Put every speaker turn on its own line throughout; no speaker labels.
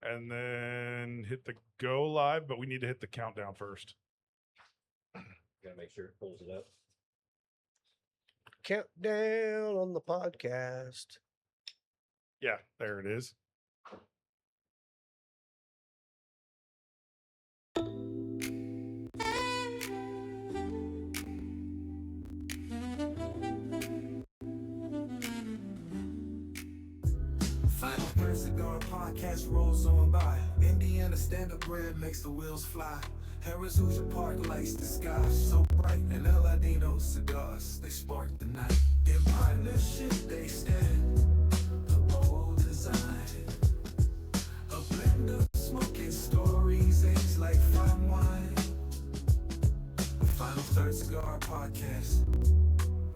and then hit the go live, but we need to hit the countdown first.
Gotta make sure it pulls it up.
Countdown on the podcast.
Yeah, there it is.
Final Third Cigar podcast rolls on by. Indiana stand-up bread makes the wheels fly. Harris Hoosier Park lights the sky so bright. And El Ladino cigars, they spark the night. In partnership they stand, the old design. A blend of smoking stories aged like fine wine. The Final Third Cigar podcast.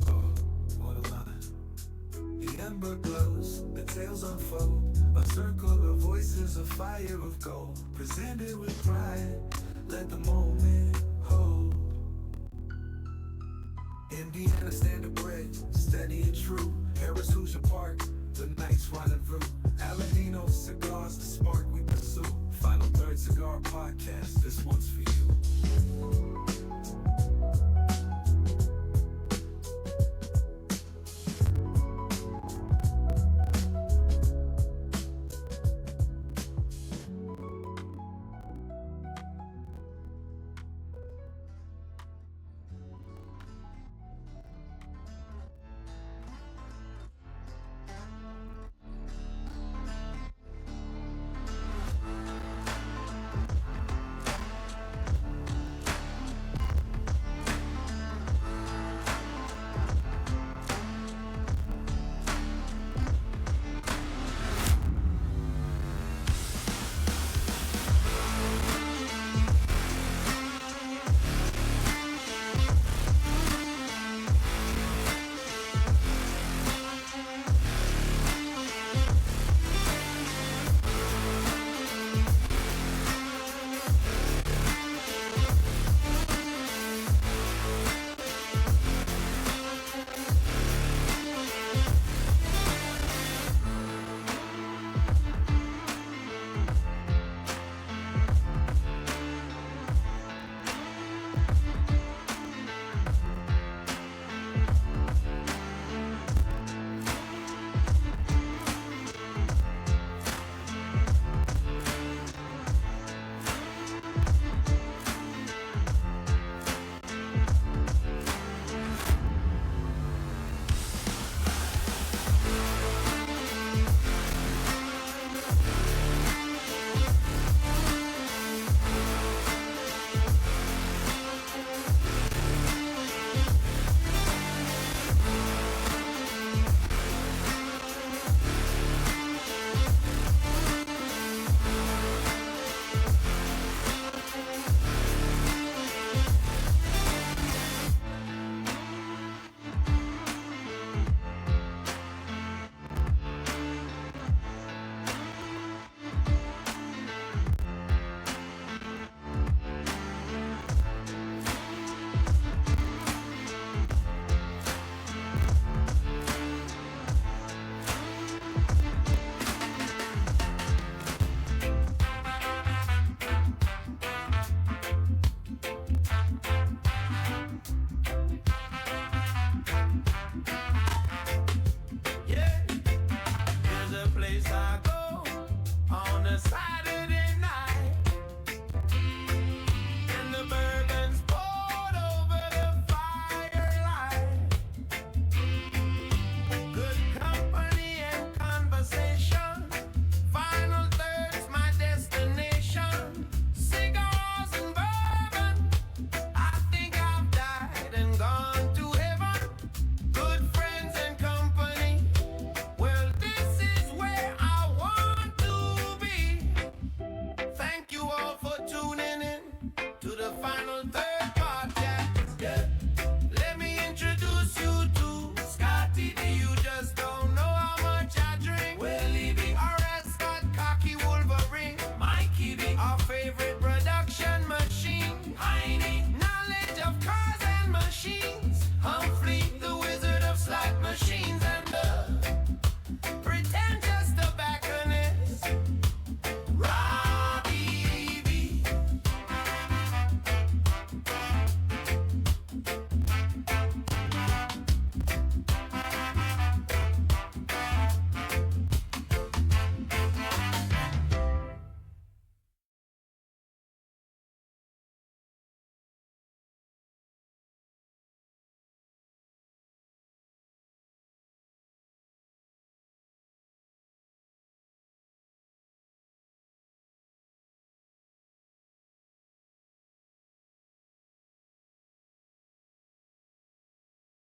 Oh, what a line. The ember glows, the tales unfold. A circle of voices, a fire of gold. Presented with pride, let the moment hold. Indiana standard bread, steady and true. Harris Hoosier Park, the night's rendezvous. Aladino cigars, the spark we pursue. Final Third Cigar podcast, this one's for you.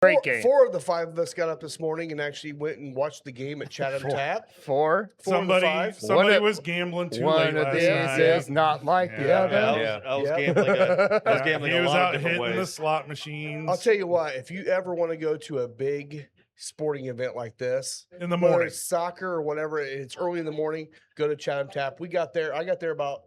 Great game.
4 of the 5 of us got up this morning and actually went and watched the game at Chatham Tap.
4.
4 of the
Somebody
5.
somebody was gambling too late
One of
last
these
night.
is not like the
Yeah.
other.
I was
Yeah.
gambling. I was gambling
he
a
was
lot
out
of different
hitting the
ways.
slot machines
I'll tell you what, if you ever want to go to a big sporting event like this,
in the
whether
morning.
it's soccer or whatever, it's early in the morning, go to Chatham Tap. I got there about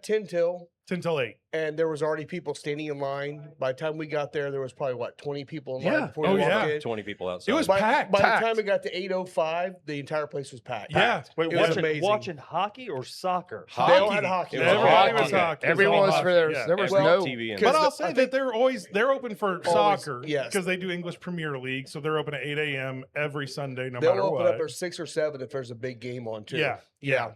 10 till,
10 till 8.
and there was already people standing in line. By the time we got there, there was probably 20 people in line
Yeah.
before
Oh,
we walked
yeah.
in.
20 people outside.
It was
By
packed.
the
packed.
time it got to 8:05, the entire place was packed.
Yeah.
Wait,
It was
watching,
amazing.
watching hockey or soccer?
They all had hockey.
It was
Everybody
hockey.
was hockey. It was
Everyone
all
was
hockey.
for their.
Yeah.
There was
Every
no.
TV and
But I'll
Because
say
I
that they're open for
Always,
soccer
yes.
because they do English Premier League, so they're open at 8 a.m. every Sunday, no
They'll
matter
open
what.
up at 6 or 7 if there's a big game on too.
Yeah,
yeah.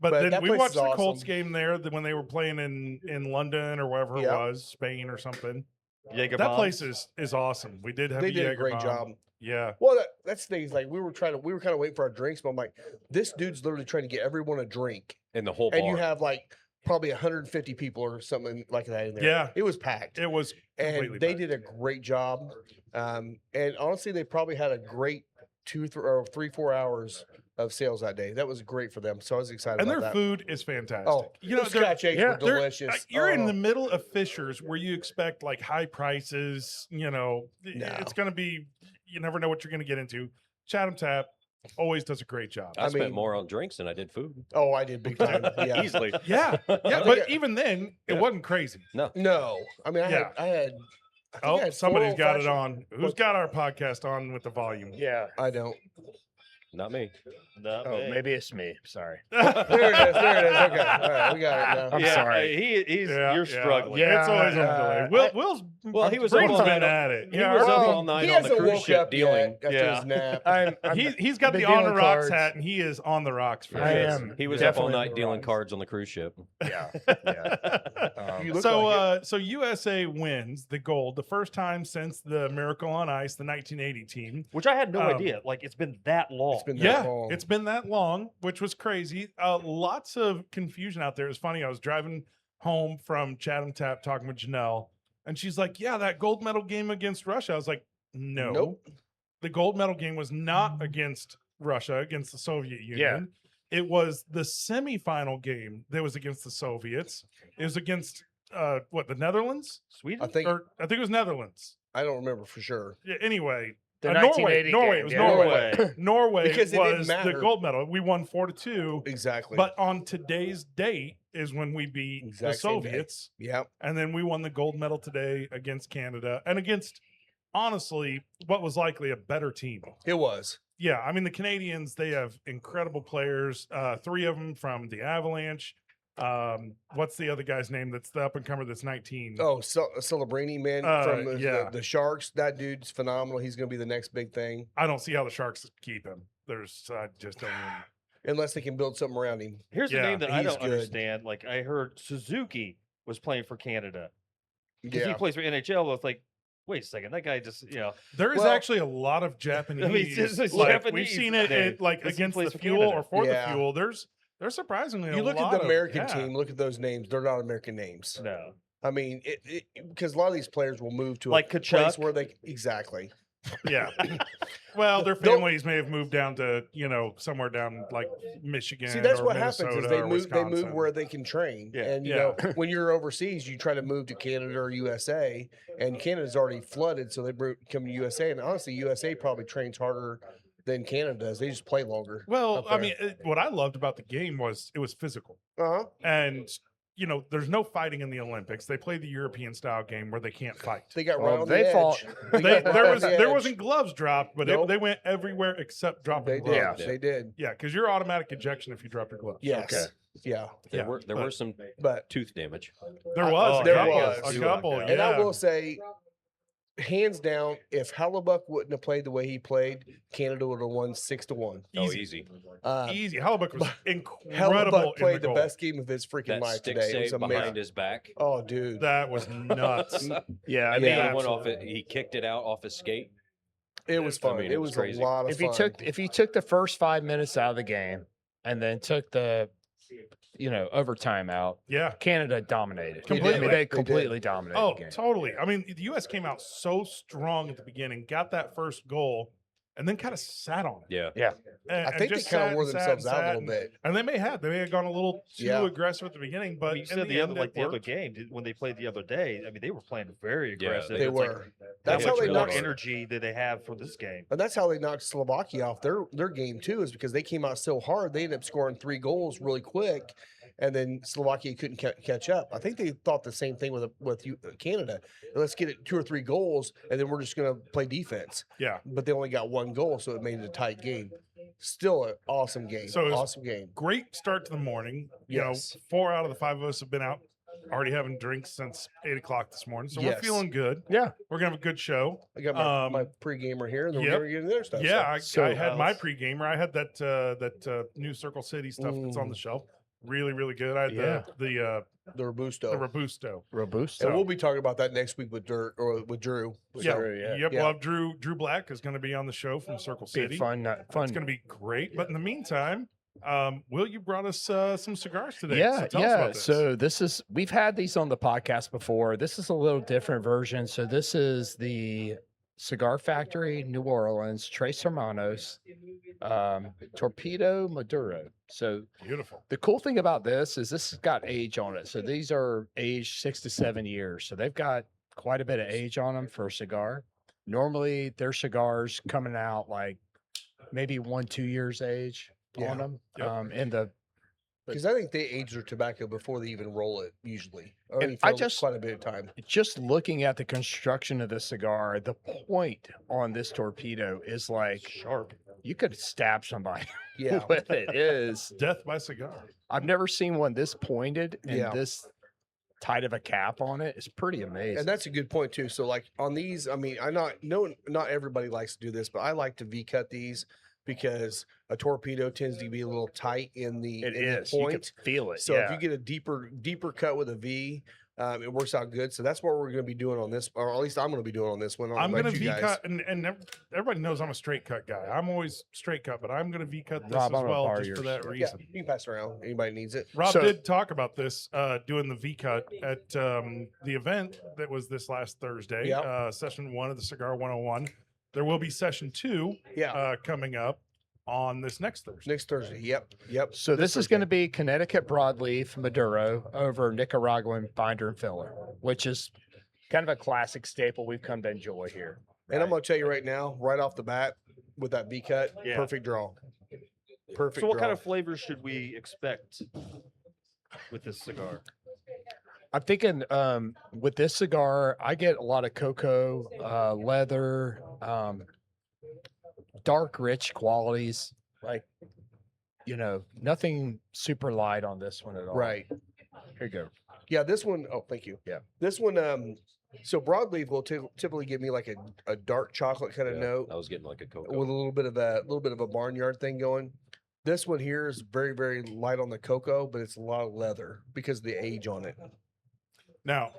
But
But
then
that
we
place
watched
is
the Colts
awesome.
game there when they were playing in London or wherever
Yeah.
it was, Spain or something.
Jaeger
That
bombs?
place is awesome. We did have
They
a
did a
Jaeger
great
bomb.
job.
Yeah.
Well, that's the thing. Is like we were kind of waiting for our drinks, but I'm like, this dude's literally trying to get everyone a drink,
in the whole
and
bar.
you have like probably 150 people or something like that in there.
Yeah.
It was packed,
It was
and
completely
they
packed.
did a great job. And honestly, they probably had a great 3-4 hours of sales that day. That was great for them. So I was excited
And
about
their
that.
food is fantastic.
Oh,
you know,
the
they're-
scotch eggs
yeah,
were
they're-
delicious.
you're in
Oh,
the middle of Fishers where you expect like high prices, you know,
No.
it's going to be, you never know what you're going to get into. Chatham Tap always does a great job.
I spent
mean-
more on drinks than I did food.
Oh, I did big time. Yeah.
Easily.
Yeah. Yeah.
think
But
I-
even then, it
Yeah.
wasn't crazy.
No, I mean, I
Yeah.
think I
Oh,
had
somebody's
4
got it
old-fashioned-
on. Who's got our podcast on with the volume?
Yeah.
I don't.
Not me.
No,
Oh,
man.
maybe it's me. Sorry.
There it is. There it is. Okay. All right. We got it now.
I'm
yeah,
sorry.
He's
Yeah,
you're
yeah.
struggling.
Yeah.
It's always on delay. Will's
Well, he was up
brain's
all
been
night.
at it.
He
Yeah,
was up
Well,
all night
he
on the
hasn't
cruise
woke
ship
up
dealing.
yet after
Yeah.
his nap.
I'm
he's got
been
the on the
dealing
rocks
cards.
hat, and he is on the rocks for
I
sure.
am.
He was up all
definitely
night
on the
dealing
rocks.
cards on the cruise ship.
Yeah. Yeah.
You look
So,
like it.
so USA wins the gold the first time since the Miracle on Ice, the 1980 team.
Which I had no
Um,
idea. Like it's been that long.
It's been that
Yeah,
long.
it's been that long, which was crazy. Lots of confusion out there. It was funny. I was driving home from Chatham Tap talking with Janelle, and she's like, "Yeah, that gold medal game against Russia." I was like, "No,
Nope.
the gold medal game was not against Russia, against the Soviet Union. It was the semifinal game that was against the Soviets. It was against the Netherlands?
Sweden.
I think
Or I think it was Netherlands.
I don't remember for sure.
Yeah, anyway,
The
Norway.
1980
Norway.
game,
It was
yeah.
Norway. Norway
Because it didn't
was the
matter.
gold medal. We won 4-2.
Exactly.
But on today's date is when we beat the
Exact same day.
Soviets.
yeah,
And then we won the gold medal today against Canada and against, honestly, what was likely a better team.
it was.
Yeah, I mean, the Canadians, they have incredible players. 3 of them from the Avalanche. What's the other guy's name that's the up and comer that's 19?
Oh, Celebrini, man, from
yeah.
the Sharks. That dude's phenomenal. He's going to be the next big thing,
I don't see how the Sharks keep him. I just don't even.
unless they can build something around him.
Here's
Yeah,
the name that I
he's
don't
good.
understand. Like I heard Suzuki was playing for Canada because he
Yeah,
plays for NHL. It's like, wait a second, that guy just
There is
Well-
actually a lot of Japanese.
it's
like, we've
Japanese
seen it
name,
like
'cause he
against
plays
the
for
fuel
Canada.
or for
Yeah.
the fuel. There's surprisingly a
you look at
lot
the
of-
American
yeah.
team. Look at those names. They're not American names.
no,
I mean, because a lot of these players will move to
like
a place
Kachuk.
where they exactly.
Yeah. Well, their
They'll-
families may have moved down to somewhere down like Michigan.
See, that's
or
what happens is
Minnesota
they
or
move. They move
Wisconsin.
where they can train.
Yeah.
And you know, when you're overseas, you try to move to Canada or USA, and Canada's already flooded, so they come to USA. And honestly, USA probably trains harder than Canada does. They just play longer.
Well,
up
I
there.
mean, what I loved about the game was it was physical,
Uh-huh.
and there's no fighting in the Olympics. They play the European style game where they can't fight.
They got
Well,
right on
they
the
fought-
edge.
They,
got right
there
on
was
the
there
edge.
wasn't gloves dropped, but
Nope.
they went everywhere except dropping
They
gloves.
did.
Yeah.
They did.
Yeah, because you're automatic ejection if you drop your gloves.
Yes.
Okay.
Yeah.
There
Yeah,
were
but-
some
But
tooth damage.
There was,
Oh,
a
there
couple,
was.
a couple.
And
Yeah.
and I will say, hands down, if Hellebuck wouldn't have played the way he played, Canada would have won 6-1.
Oh,
Easy.
easy.
Easy. Hallebuck was
but
incredible.
Hellebuck played the
goal.
best game of his freaking
That
life
stick
today. It was
save
amazing.
behind his back.
Oh, dude.
That was nuts.
Yeah. I
And
mean,
then
Yeah,
he went off
absolutely.
it. He kicked it out off his skate.
It was
I
fun.
mean,
it
it was
was
crazy.
a lot of
if
fun.
he took the first 5 minutes out of the game and then took the
overtime out.
Yeah.
Canada dominated.
Completely.
I mean,
They
they
did.
completely dominated
Oh,
the game.
totally. I mean, the U.S. came out so strong at the beginning, got that first goal, and then kind of sat on it.
Yeah.
And,
I think they
just
kind
sat
of wore
and sat
themselves
and
out a
sat,
little bit.
And they may have gone a little too
Yeah.
aggressive at the beginning, but
You
in
said
the
the
end,
other
it
the other
worked.
game when they played the other day. I mean, they were playing very aggressive.
They
It's like
were.
how
That's how
much
they
more
knocked.
energy that they have for this game.
And that's how they knocked Slovakia off their game too, is because they came out so hard. They ended up scoring 3 goals really quick, and then Slovakia couldn't catch up. I think they thought the same thing with Canada. Let's get it 2 or 3 goals, and then we're just going to play defense.
Yeah.
But they only got 1 goal, so it made it a tight game. Still an awesome game.
So it was-
awesome game.
Great start to the morning.
Yes.
4 out of the 5 of us have been out already having drinks since 8 o'clock this morning. So we're
Yes.
feeling good.
Yeah.
We're going to have a good show.
I got my pre-gamer here, and then
yep.
we're going to get into their stuff.
Yeah,
So-
I had my pre-gamer. I had that new Circle City stuff that's on
Mm.
the shelf. Really, really good. I had the
the Robusto.
Robusto.
Robusto.
And we'll be talking about that next week with Drew.
Yeah,
Drew, yeah.
Yep.
Yeah.
We'll have Drew Black is going to be on the show from Circle
Be
City.
fun.
It's going to be great. But in the meantime, Will, you brought us some cigars today.
Yeah,
so tell us about this.
So we've had these on the podcast before. This is a little different version. So this is the Cigar Factory, New Orleans, Tres Hermanos, Torpedo Maduro. So
Beautiful.
the cool thing about this is this has got age on it. So these are aged 6 to 7 years. So they've got quite a bit of age on them for a cigar. Normally their cigars coming out like maybe 1-2 years age on them.
Yep.
And the
Because I think they age their tobacco before they even roll it, usually. Or
And
even
I
for
just-
quite a bit of time.
just looking at the construction of the cigar, the point on this torpedo is like
Sharp.
you could stab somebody
Yeah.
with it. It is.
Death by cigar.
I've never seen one this pointed and
Yeah.
this tight of a cap on it. It's pretty amazing.
And that's a good point too. So like on these, I mean, not everybody likes to do this, but I like to V cut these because a torpedo tends to be a little tight in the
It
in the
is. You can
point.
feel it.
So
yeah.
if you get a deeper cut with a V, it works out good. So that's what we're going to be doing on this, or at least I'm going to be doing on this one. I don't
I'm
know
going
about
to
you
V
guys.
cut, and everybody knows I'm a straight cut guy. I'm always straight cut, but I'm going to V cut this
Rob,
as
I'm gonna
well
borrow
just for
yours.
that
Yeah,
reason.
you can pass it around. Anybody needs it.
Rob
So-
did talk about this doing the V cut at the event that was this last Thursday,
Yep.
session 1 of the Cigar 101. There will be session 2
Yeah.
coming up on this next Thursday.
Next Thursday. Yep.
So this is going to be Connecticut broadleaf Maduro over Nicaraguan binder and filler, which is kind of a classic staple we've come to enjoy here.
And I'm going to tell you right now, right off the bat, with that V cut,
Yeah.
perfect draw. Perfect.
So what kind
draw.
of flavors should we expect with this cigar?
I'm thinking with this cigar, I get a lot of cocoa, leather, dark, rich qualities. Like, nothing super light on this one at all.
Right.
Here you go.
Yeah, this one, oh, thank you.
Yeah.
This one, so broadleaf will typically give me like a dark chocolate kind of
Yeah,
note
I was getting like a cocoa.
with a little bit of a barnyard thing going. This one here is very, very light on the cocoa, but it's a lot of leather because of the age on it.
Now,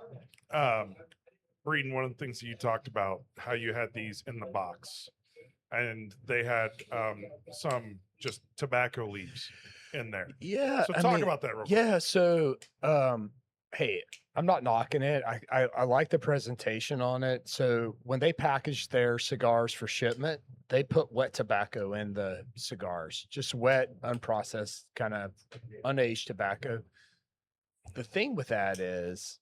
Breeden, one of the things that you talked about, how you had these in the box, and they had some just tobacco leaves in there.
Yeah.
So
I
talk
mean,
about that real quick.
Yeah. So, hey, I'm not knocking it. I like the presentation on it. So when they package their cigars for shipment, they put wet tobacco in the cigars, just wet, unprocessed, kind of unaged tobacco. The thing with that is,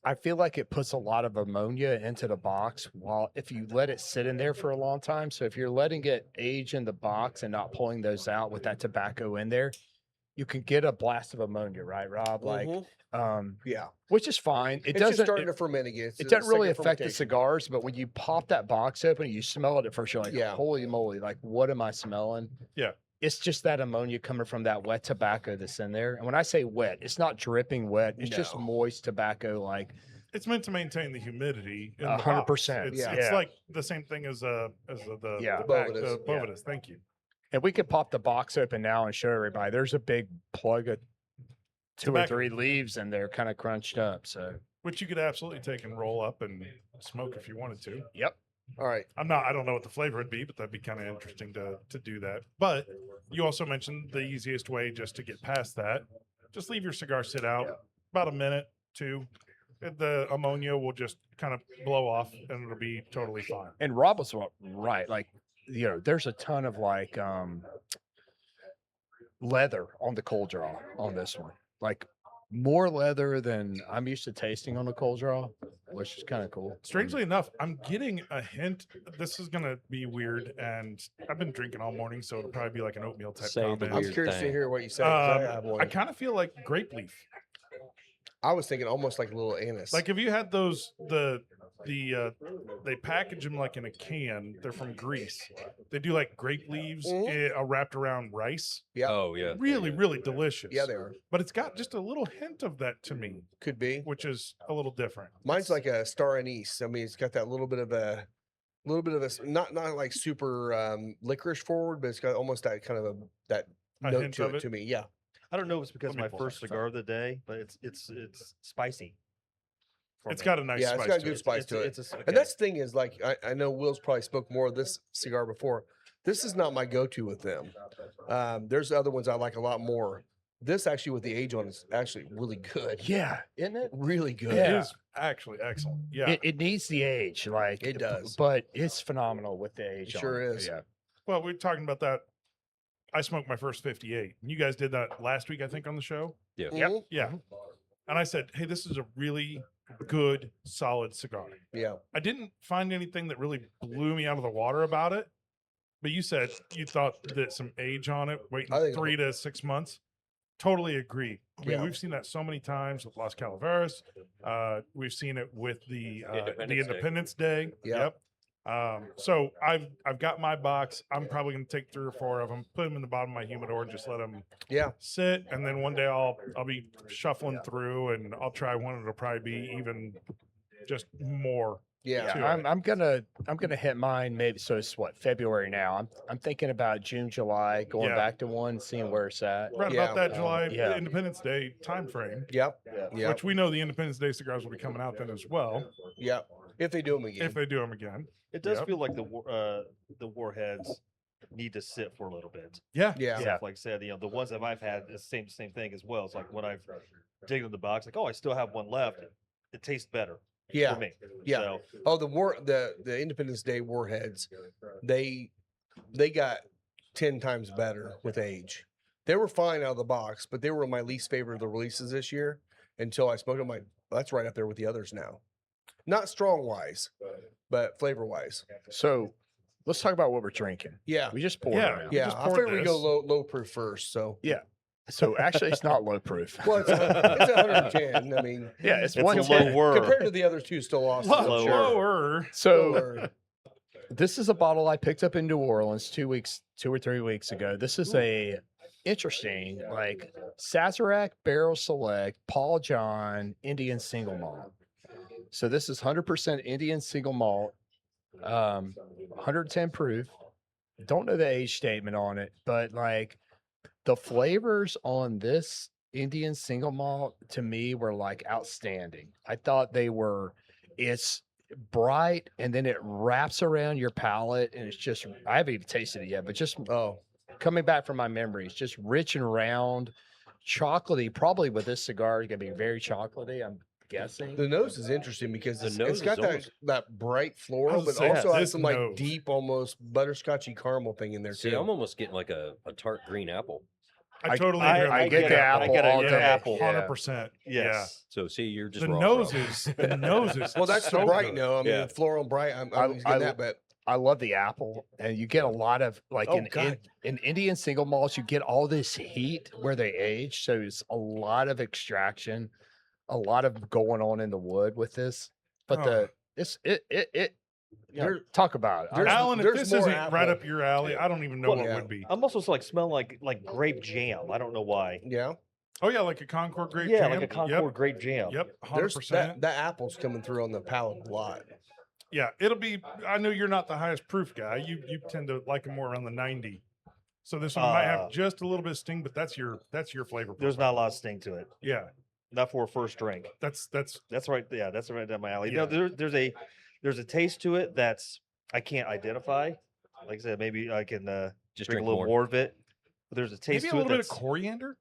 I feel like it puts a lot of ammonia into the box while if you let it sit in there for a long time. So if you're letting it age in the box and not pulling those out with that tobacco in there, you can get a blast of ammonia, right, Rob? Like,
Mhm. Yeah.
which is fine. It
It's just
doesn't.
starting to ferment again. It's
It
a
doesn't really
second
affect the
fermentation.
cigars, but when you pop that box open, you smell it at first. You're like,
Yeah.
holy moly! Like, what am I smelling?
Yeah.
It's just that ammonia coming from that wet tobacco that's in there. And when I say wet, it's not dripping wet. It's just
No.
moist tobacco. Like,
It's meant to maintain the humidity. In the
100%,
box. It's,
yeah.
it's
Yeah.
like the same thing as the
Yeah.
back-
Bovedas.
the
Yeah.
Bovedas. Thank you.
and we could pop the box open now and show everybody. There's a big plug of 2 or
Tobacco.
3 leaves and they're kind of crunched up. So,
Which you could absolutely take and roll up and smoke if you wanted to.
yep.
All right.
I don't know what the flavor would be, but that'd be kind of interesting to do that. But you also mentioned the easiest way just to get past that. Just leave your cigar sit out about a minute, 2. The ammonia will just kind of blow off and it'll be totally fine.
And Rob was right. Like, there's a ton of like leather on the cold draw on this one. Like more leather than I'm used to tasting on a cold draw, which is kind of cool.
Strangely enough, I'm getting a hint. This is gonna be weird, and I've been drinking all morning, so it'll probably be like an oatmeal type
Say the
comment.
I'm
Weird
curious to
thing.
hear what you say. 'Cause I have one.
I kind of feel like grape leaf.
I was thinking almost like a little anise.
Like if you had those they package them like in a can. They're from Greece. They do like grape leaves wrapped around rice.
yeah,
Oh yeah.
Really, really delicious.
yeah, they are.
But it's got just a little hint of that to me,
Could be.
which is a little different.
Mine's like a star anise. I mean, it's got that little bit of a not like super licorice forward, but it's got almost that kind of that
A
note
hint
to
of
it
it?
to me. Yeah.
I don't know if it's because
Let me
my
pull
first
something
cigar of the day, but it's spicy. for
It's
me.
got a nice
Yeah,
spice
it's got
to
good
it.
spice to it.
It's a,
And that's the thing is like I know Will's probably smoked more of this cigar before. This is not my go-to with them. There's other ones I like a lot more. This actually with the age on is actually really good.
Yeah, isn't it?
Really good.
It
Yeah.
is actually excellent. Yeah.
It needs the age, like
It does.
but it's phenomenal with the age.
It sure
on it.
is.
Yeah,
Well, we were talking about that. I smoked my first 58. And you guys did that last week, I think, on the show.
Yeah.
Mhm.
Yeah. And I said, hey, this is a really good, solid cigar.
Yeah.
I didn't find anything that really blew me out of the water about it. But you said you thought that some age on it, waiting
I think-
3 to 6 months. Totally agree. I mean,
Yeah.
we've seen that so many times with Las Calaveras. We've seen it with the Independence Day.
Yeah.
Yep. So I've got my box. I'm probably going to take 3 or 4 of them, put them in the bottom of my humidor, and just let them
Yeah.
sit. And then one day I'll be shuffling through, and I'll try one. It'll probably be even just more.
Yeah.
Too.
I'm gonna hit mine maybe. So it's what, February now. I'm thinking about June, July, going
Yeah.
back to one, seeing where it's at.
Right
Yeah.
about that July
Yeah.
Independence Day time frame,
Yep.
Yeah.
Yep.
which we know the Independence Day cigars will be coming out then as well,
Yep. If they do them again.
if they do them again.
It does
Yep.
feel like the warheads need to sit for a little bit.
Yeah.
Yeah.
Yeah.
Like I said, the ones that I've had, the same thing as well. It's like when I've digged in the box, like, oh, I still have one left. It tastes better
Yeah.
for me.
Yeah.
So,
Oh, the Independence Day warheads, they got 10 times better with age. They were fine out of the box, but they were my least favorite of the releases this year until I smoked them. Like, that's right up there with the others now. Not strong wise, but flavor wise.
So let's talk about what we're drinking.
Yeah.
We just poured
Yeah.
it out.
We
Yeah.
just
I
poured
figured we go
this.
low proof first. So,
So actually, it's not low proof.
well, it's 110. I mean,
Yeah, it's
It's a
110.
lower.
compared to the other two, still awesome.
Lower.
Sure.
So this is a bottle I picked up in New Orleans 2 or 3 weeks ago. This is a interesting, like Sazerac Barrel Select Paul John Indian Single Malt. So this is 100% Indian Single Malt, 110 proof. Don't know the age statement on it, but like the flavors on this Indian Single Malt to me were like outstanding. I thought they were. It's bright and then it wraps around your palate and it's just, I haven't even tasted it yet, but just
Oh,
coming back from my memories, just rich and round, chocolatey. Probably with this cigar, it's gonna be very chocolatey, I'm guessing.
the nose is interesting because
The
it's
nose
got
is
that,
almost-
that bright
I
floral,
was
but
gonna say,
also has
this
some like
nose.
deep, almost butterscotchy caramel thing in there
See,
too.
I'm almost getting like a tart green apple.
I totally agree.
I get the apple
get
all
an
day.
apple.
100%.
Yes.
So see, you're just
The
wrong,
nose
bro.
is the nose is
Well, that's
so
the bright
good.
no. I mean,
Yeah.
floral and bright. I'm always
I-
getting that, but
I love the apple, and you get a lot of like
Oh,
in
God.
Indian single malts, you get all this heat where they age. So it's a lot of extraction, a lot of going on in the wood with this. But
Oh.
the it's it you know,
There-
talk about it.
there's-
Alan, if
there's
this
more
isn't right
apple.
up your alley, I don't even know
Well,
what
yeah.
would be.
I'm also like smelling like grape jam. I don't know why.
yeah,
Oh yeah, like a Concord grape
Yeah,
jam.
like a Concord grape jam.
Yep, yep,
there's
100%.
that apple's coming through on the palate a lot.
Yeah, it'll be. I know you're not the highest proof guy. You tend to like them more around the 90. So this one might have just a little bit of sting, but that's your flavor.
There's
profile.
not a lot of sting to it.
Yeah,
Not for a first drink.
that's
That's right. Yeah, that's right down my alley.
Yeah.
No, there's a taste to it that's I can't identify. Like I said, maybe I can
Just
drink a
drink
little
more.
more of it. But there's a taste
Maybe a
to it
little bit of
that's
coriander.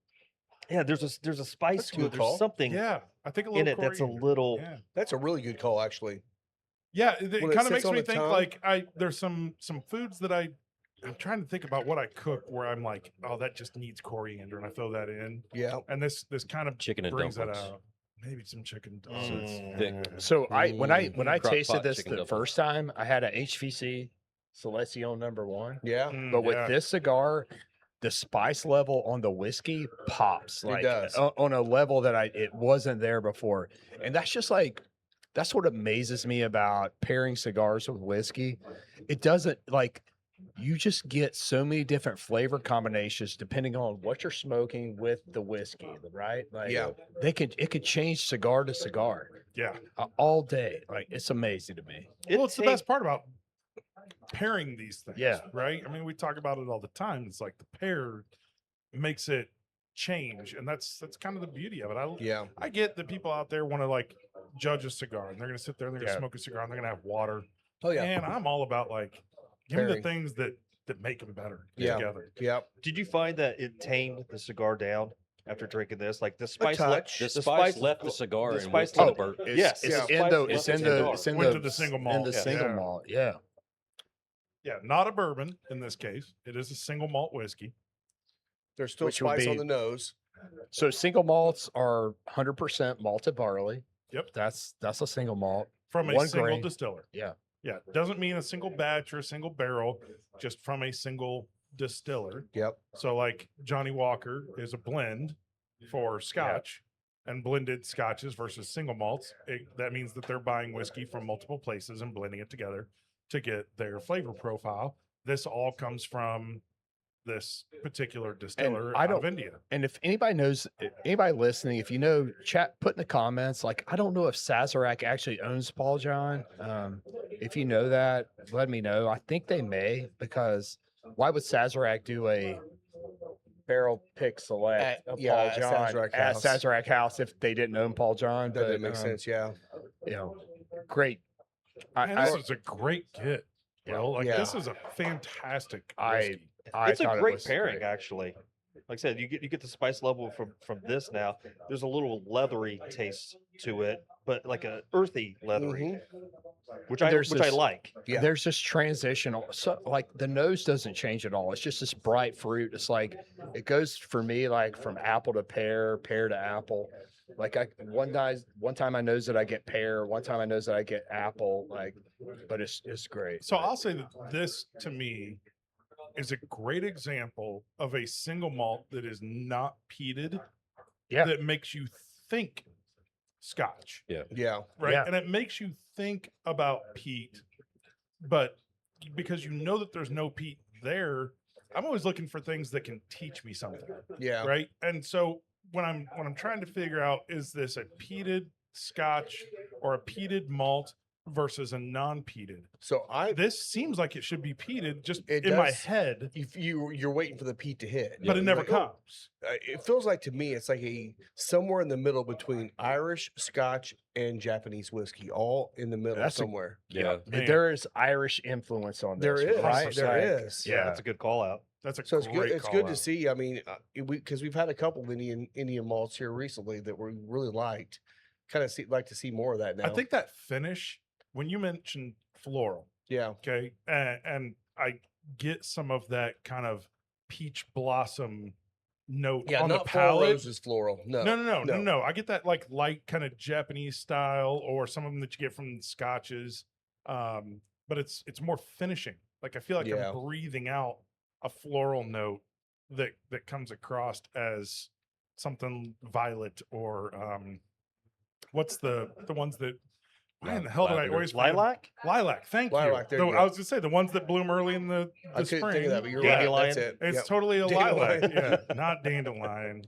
yeah. There's a spice
That's a
to
good
it. There's
call.
something
Yeah, I think a
in
little
it that's a
coriander.
little.
Yeah.
That's a really good call, actually.
Yeah, it
When it
kind of
sits
makes
on
me
the
think
tongue.
like there's some foods that I'm trying to think about what I cook where I'm like, oh, that just needs coriander, and I throw that in,
Yeah.
and this kind of
Chicken and
brings that
dumplings.
out. Maybe some chicken.
So it's
Mm.
thick.
So when I
Crock
tasted
pot
this
chicken
the
dumplings.
first time, I had a HVC Selection #1.
Yeah.
But with
yeah.
this cigar, the spice level on the whiskey pops
It
like
does.
on a level that it wasn't there before. And that's just like that's what amazes me about pairing cigars with whiskey. It doesn't like you just get so many different flavor combinations depending on what you're smoking with the whiskey, right? Like
Yeah.
it could change cigar to cigar
Yeah.
all day. Like it's amazing to me.
Well, it's the best part about pairing these things.
Yeah.
Right. I mean, we talk about it all the time. It's like the pair makes it change, and that's kind of the beauty of it.
Yeah.
I get that people out there want to like judge a cigar, and they're going to sit there and they're going to
Yeah.
smoke a cigar, and they're going to have water.
Oh yeah.
And I'm all about like give me the
Pairing.
things that make them better
Yeah.
together.
Yeah.
Did you find that it tamed the cigar down after drinking this? Like the spice
touch.
The
the
spice
spice-
left the cigar
the
and went
spice
to the
level-
burnt.
It's,
Yes,
it's
yeah.
in the
Spice
it's in
left
the
the
it's in
Went
the
to the single
in
malt.
the
Yeah.
single
Yeah.
malt. Yeah.
Yeah, not a bourbon in this case. It is a single malt whiskey.
There's still
Which would
spice on
be-
the nose.
So single malts are 100% malted barley.
Yep.
That's a single malt.
From a
1
single
grain.
distiller.
Yeah.
Yeah. Doesn't mean a single batch or a single barrel, just from a single distiller.
Yep.
So like Johnny Walker is a blend for Scotch and blended Scotches versus single malts. That means that they're buying whiskey from multiple places and blending it together to get their flavor profile. This all comes from this particular distiller
I
out of
don't-
India.
And if anybody knows, anybody listening, if you know, chat, put in the comments. Like, I don't know if Sazerac actually owns Paul John. If you know that, let me know. I think they may, because why would Sazerac do a barrel pick select of Paul
at
John
Sazerac
at
House.
Sazerac House if they didn't own Paul John?
That didn't make sense. Yeah.
You know, great.
Man, this is a great kit, bro. Like
Yeah.
this is a fantastic
I-
whiskey.
It's a
thought it
great
was
pairing,
great.
actually. Like I said, you get the spice level from this now. There's a little leathery taste to it, but like a earthy leathery,
Mhm.
which I
There's
which I
this-
like.
Yeah.
There's this transitional, so like the nose doesn't change at all. It's just this bright fruit. It's like it goes for me like from apple to pear, pear to apple. Like one time I knows that I get pear, one time I knows that I get apple. Like, but it's great.
So I'll say that this to me is a great example of a single malt that is not peated.
Yeah.
That makes you think Scotch,
Yeah.
right?
Yeah.
And it makes you think about peat, but because you know that there's no peat there, I'm always looking for things that can teach me something,
Yeah.
right? And so when I'm trying to figure out is this a peated Scotch or a peated malt versus a non-peated,
So
this seems like it should be peated just
It
in my
does.
head,
you're waiting for the peat to hit.
but it never
Like, oh,
comes.
It feels like to me it's like a somewhere in the middle between Irish, Scotch, and Japanese whiskey, all in the middle
That's a-
somewhere.
Yeah.
Man,
There is Irish influence on
There
this,
is,
right?
there
Like,
is.
Yeah, that's a good call out.
that's a
So it's good.
great
It's
call
good to
out.
see. I mean, because we've had a couple of Indian malts here recently that we really liked. Kind of like to see more of that now.
I think that finish when you mentioned floral,
Yeah.
okay, and I get some of that kind of peach blossom note
Yeah.
on the
Not Four
palate.
Roses floral. No.
No. I get that like light kind of Japanese style, or some of them that you get from scotches. But it's more finishing. Like I feel like
Yeah.
I'm breathing out a floral note that comes across as something violet or what's the ones that why in the hell did I
Lavender.
always forget them?
Lilac?
Lilac, thank
Lilac, there
you.
you
I
go.
was gonna say the ones that bloom early in the
I
spring.
couldn't think of that, but you're
Yeah,
right.
Dandelion.
That's it.
It's
Yep.
totally a lilac.
Dandelion.
Yeah, not dandelion.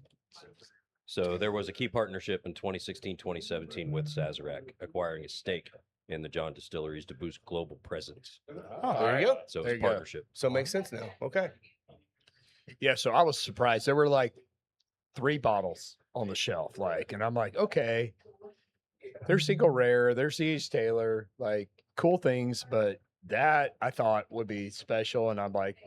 So there was a key partnership in 2016, 2017 with Sazerac, acquiring a stake in the John distilleries to boost global presence.
Oh,
There you go.
So
There
it's a
you go.
partnership.
So it makes sense now. Okay.
Yeah, so I was surprised. There were like 3 bottles on the shelf, like, and I'm like, okay, there's single rare, there's the East Taylor, like cool things, but that I thought would be special, and I'm like,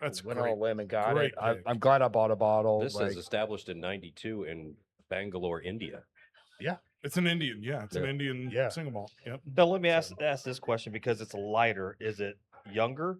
That's
went on
great.
a limb and got
Great
it. I,
pick.
I'm glad I bought a bottle.
This
like,
is established in '92 in Bangalore, India.
It's an Indian. Yeah, it's an
Yeah.
Indian
Yeah.
single malt. Yep.
Now let me ask this question because it's lighter. Is it younger?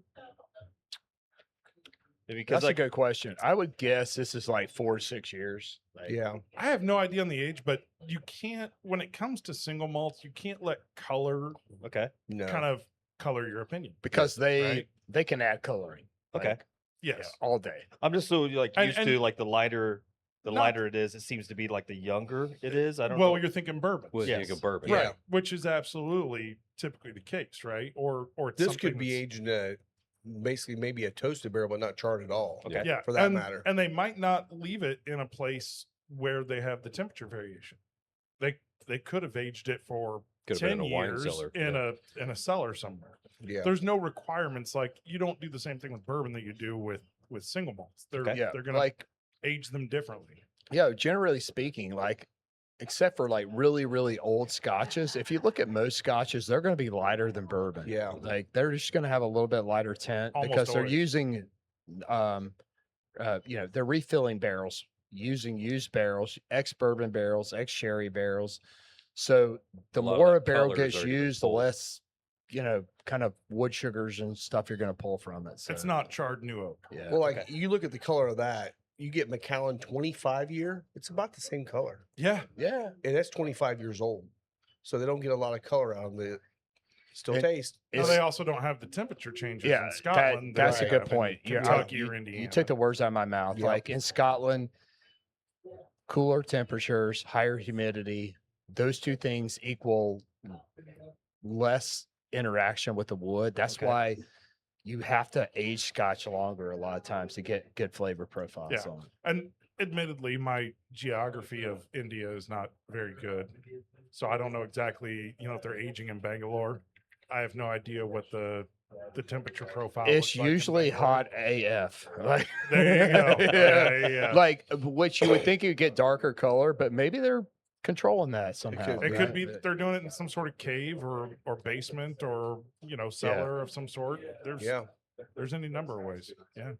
Because
that's a
like
good question. I would guess this is like 4 to 6 years. Like,
Yeah.
I have no idea on the age, but you can't, when it comes to single malts, you can't let color
okay,
No.
kind of color your opinion.
because
Right.
they can add coloring.
okay.
like, yeah,
Yes.
all day.
I'm just so like
And-
used to
and-
like the lighter
Not-
lighter it is. It seems to be like the younger it is. I don't
Well,
know.
you're thinking bourbon.
Was
Yes.
a bourbon.
Yeah.
Right. Which is absolutely typically the case, right? Or it's
This
something
could be
that's-
aged in a basically maybe a toasted barrel, but not charred at all.
Okay.
yeah,
for that
and,
matter.
And they might not leave it in a place where they have the temperature variation. They could have aged it for
Could have been
10
in a wine
years
cellar.
in a cellar somewhere.
Yeah.
There's no requirements, like you don't do the same thing with bourbon that you do with single malts. They're
Okay.
Yeah,
they're gonna
like
age them differently.
yeah. Generally speaking, like except for like really really old scotches, if you look at most scotches, they're going to be lighter than bourbon.
Yeah.
Like they're just going to have a little bit lighter tint
Almost
because they're
always.
using, they're refilling barrels, using used barrels, ex bourbon barrels, ex sherry barrels. So the
A lot of
more
that
a barrel
color has
gets
already been
used, the
pulled.
less, kind of wood sugars and stuff you're going to pull from it. So,
It's not charred new oak.
Yeah.
Well, like you look at the color of that, you get Macallan 25 year, it's about the same color.
Yeah.
yeah.
And that's 25 years old. So they don't get a lot of color out of it. Still
And
taste.
No,
It's-
they also don't have the temperature changes
Yeah,
in Scotland.
that's a
they
good
have in
point.
Kentucky or
you
Indiana.
took the words out of my mouth.
Yep.
Like in Scotland, cooler temperatures, higher humidity, those two things equal less interaction with the wood. That's
Okay.
why you have to age Scotch longer a lot of times to get good flavor profiles
Yeah.
on it.
And admittedly, my geography of India is not very good. So I don't know exactly, if they're aging in Bangalore. I have no idea what the temperature profile
It's
looks like in
usually
Bangalore.
hot AF. Like,
There you go.
yeah.
Yeah.
Like, which you would think you'd get darker color, but maybe they're controlling that somehow.
could
It
be.
could be that they're doing it in some sort of cave or basement or cellar of some sort.
Yeah.
There's any number of ways. Yeah.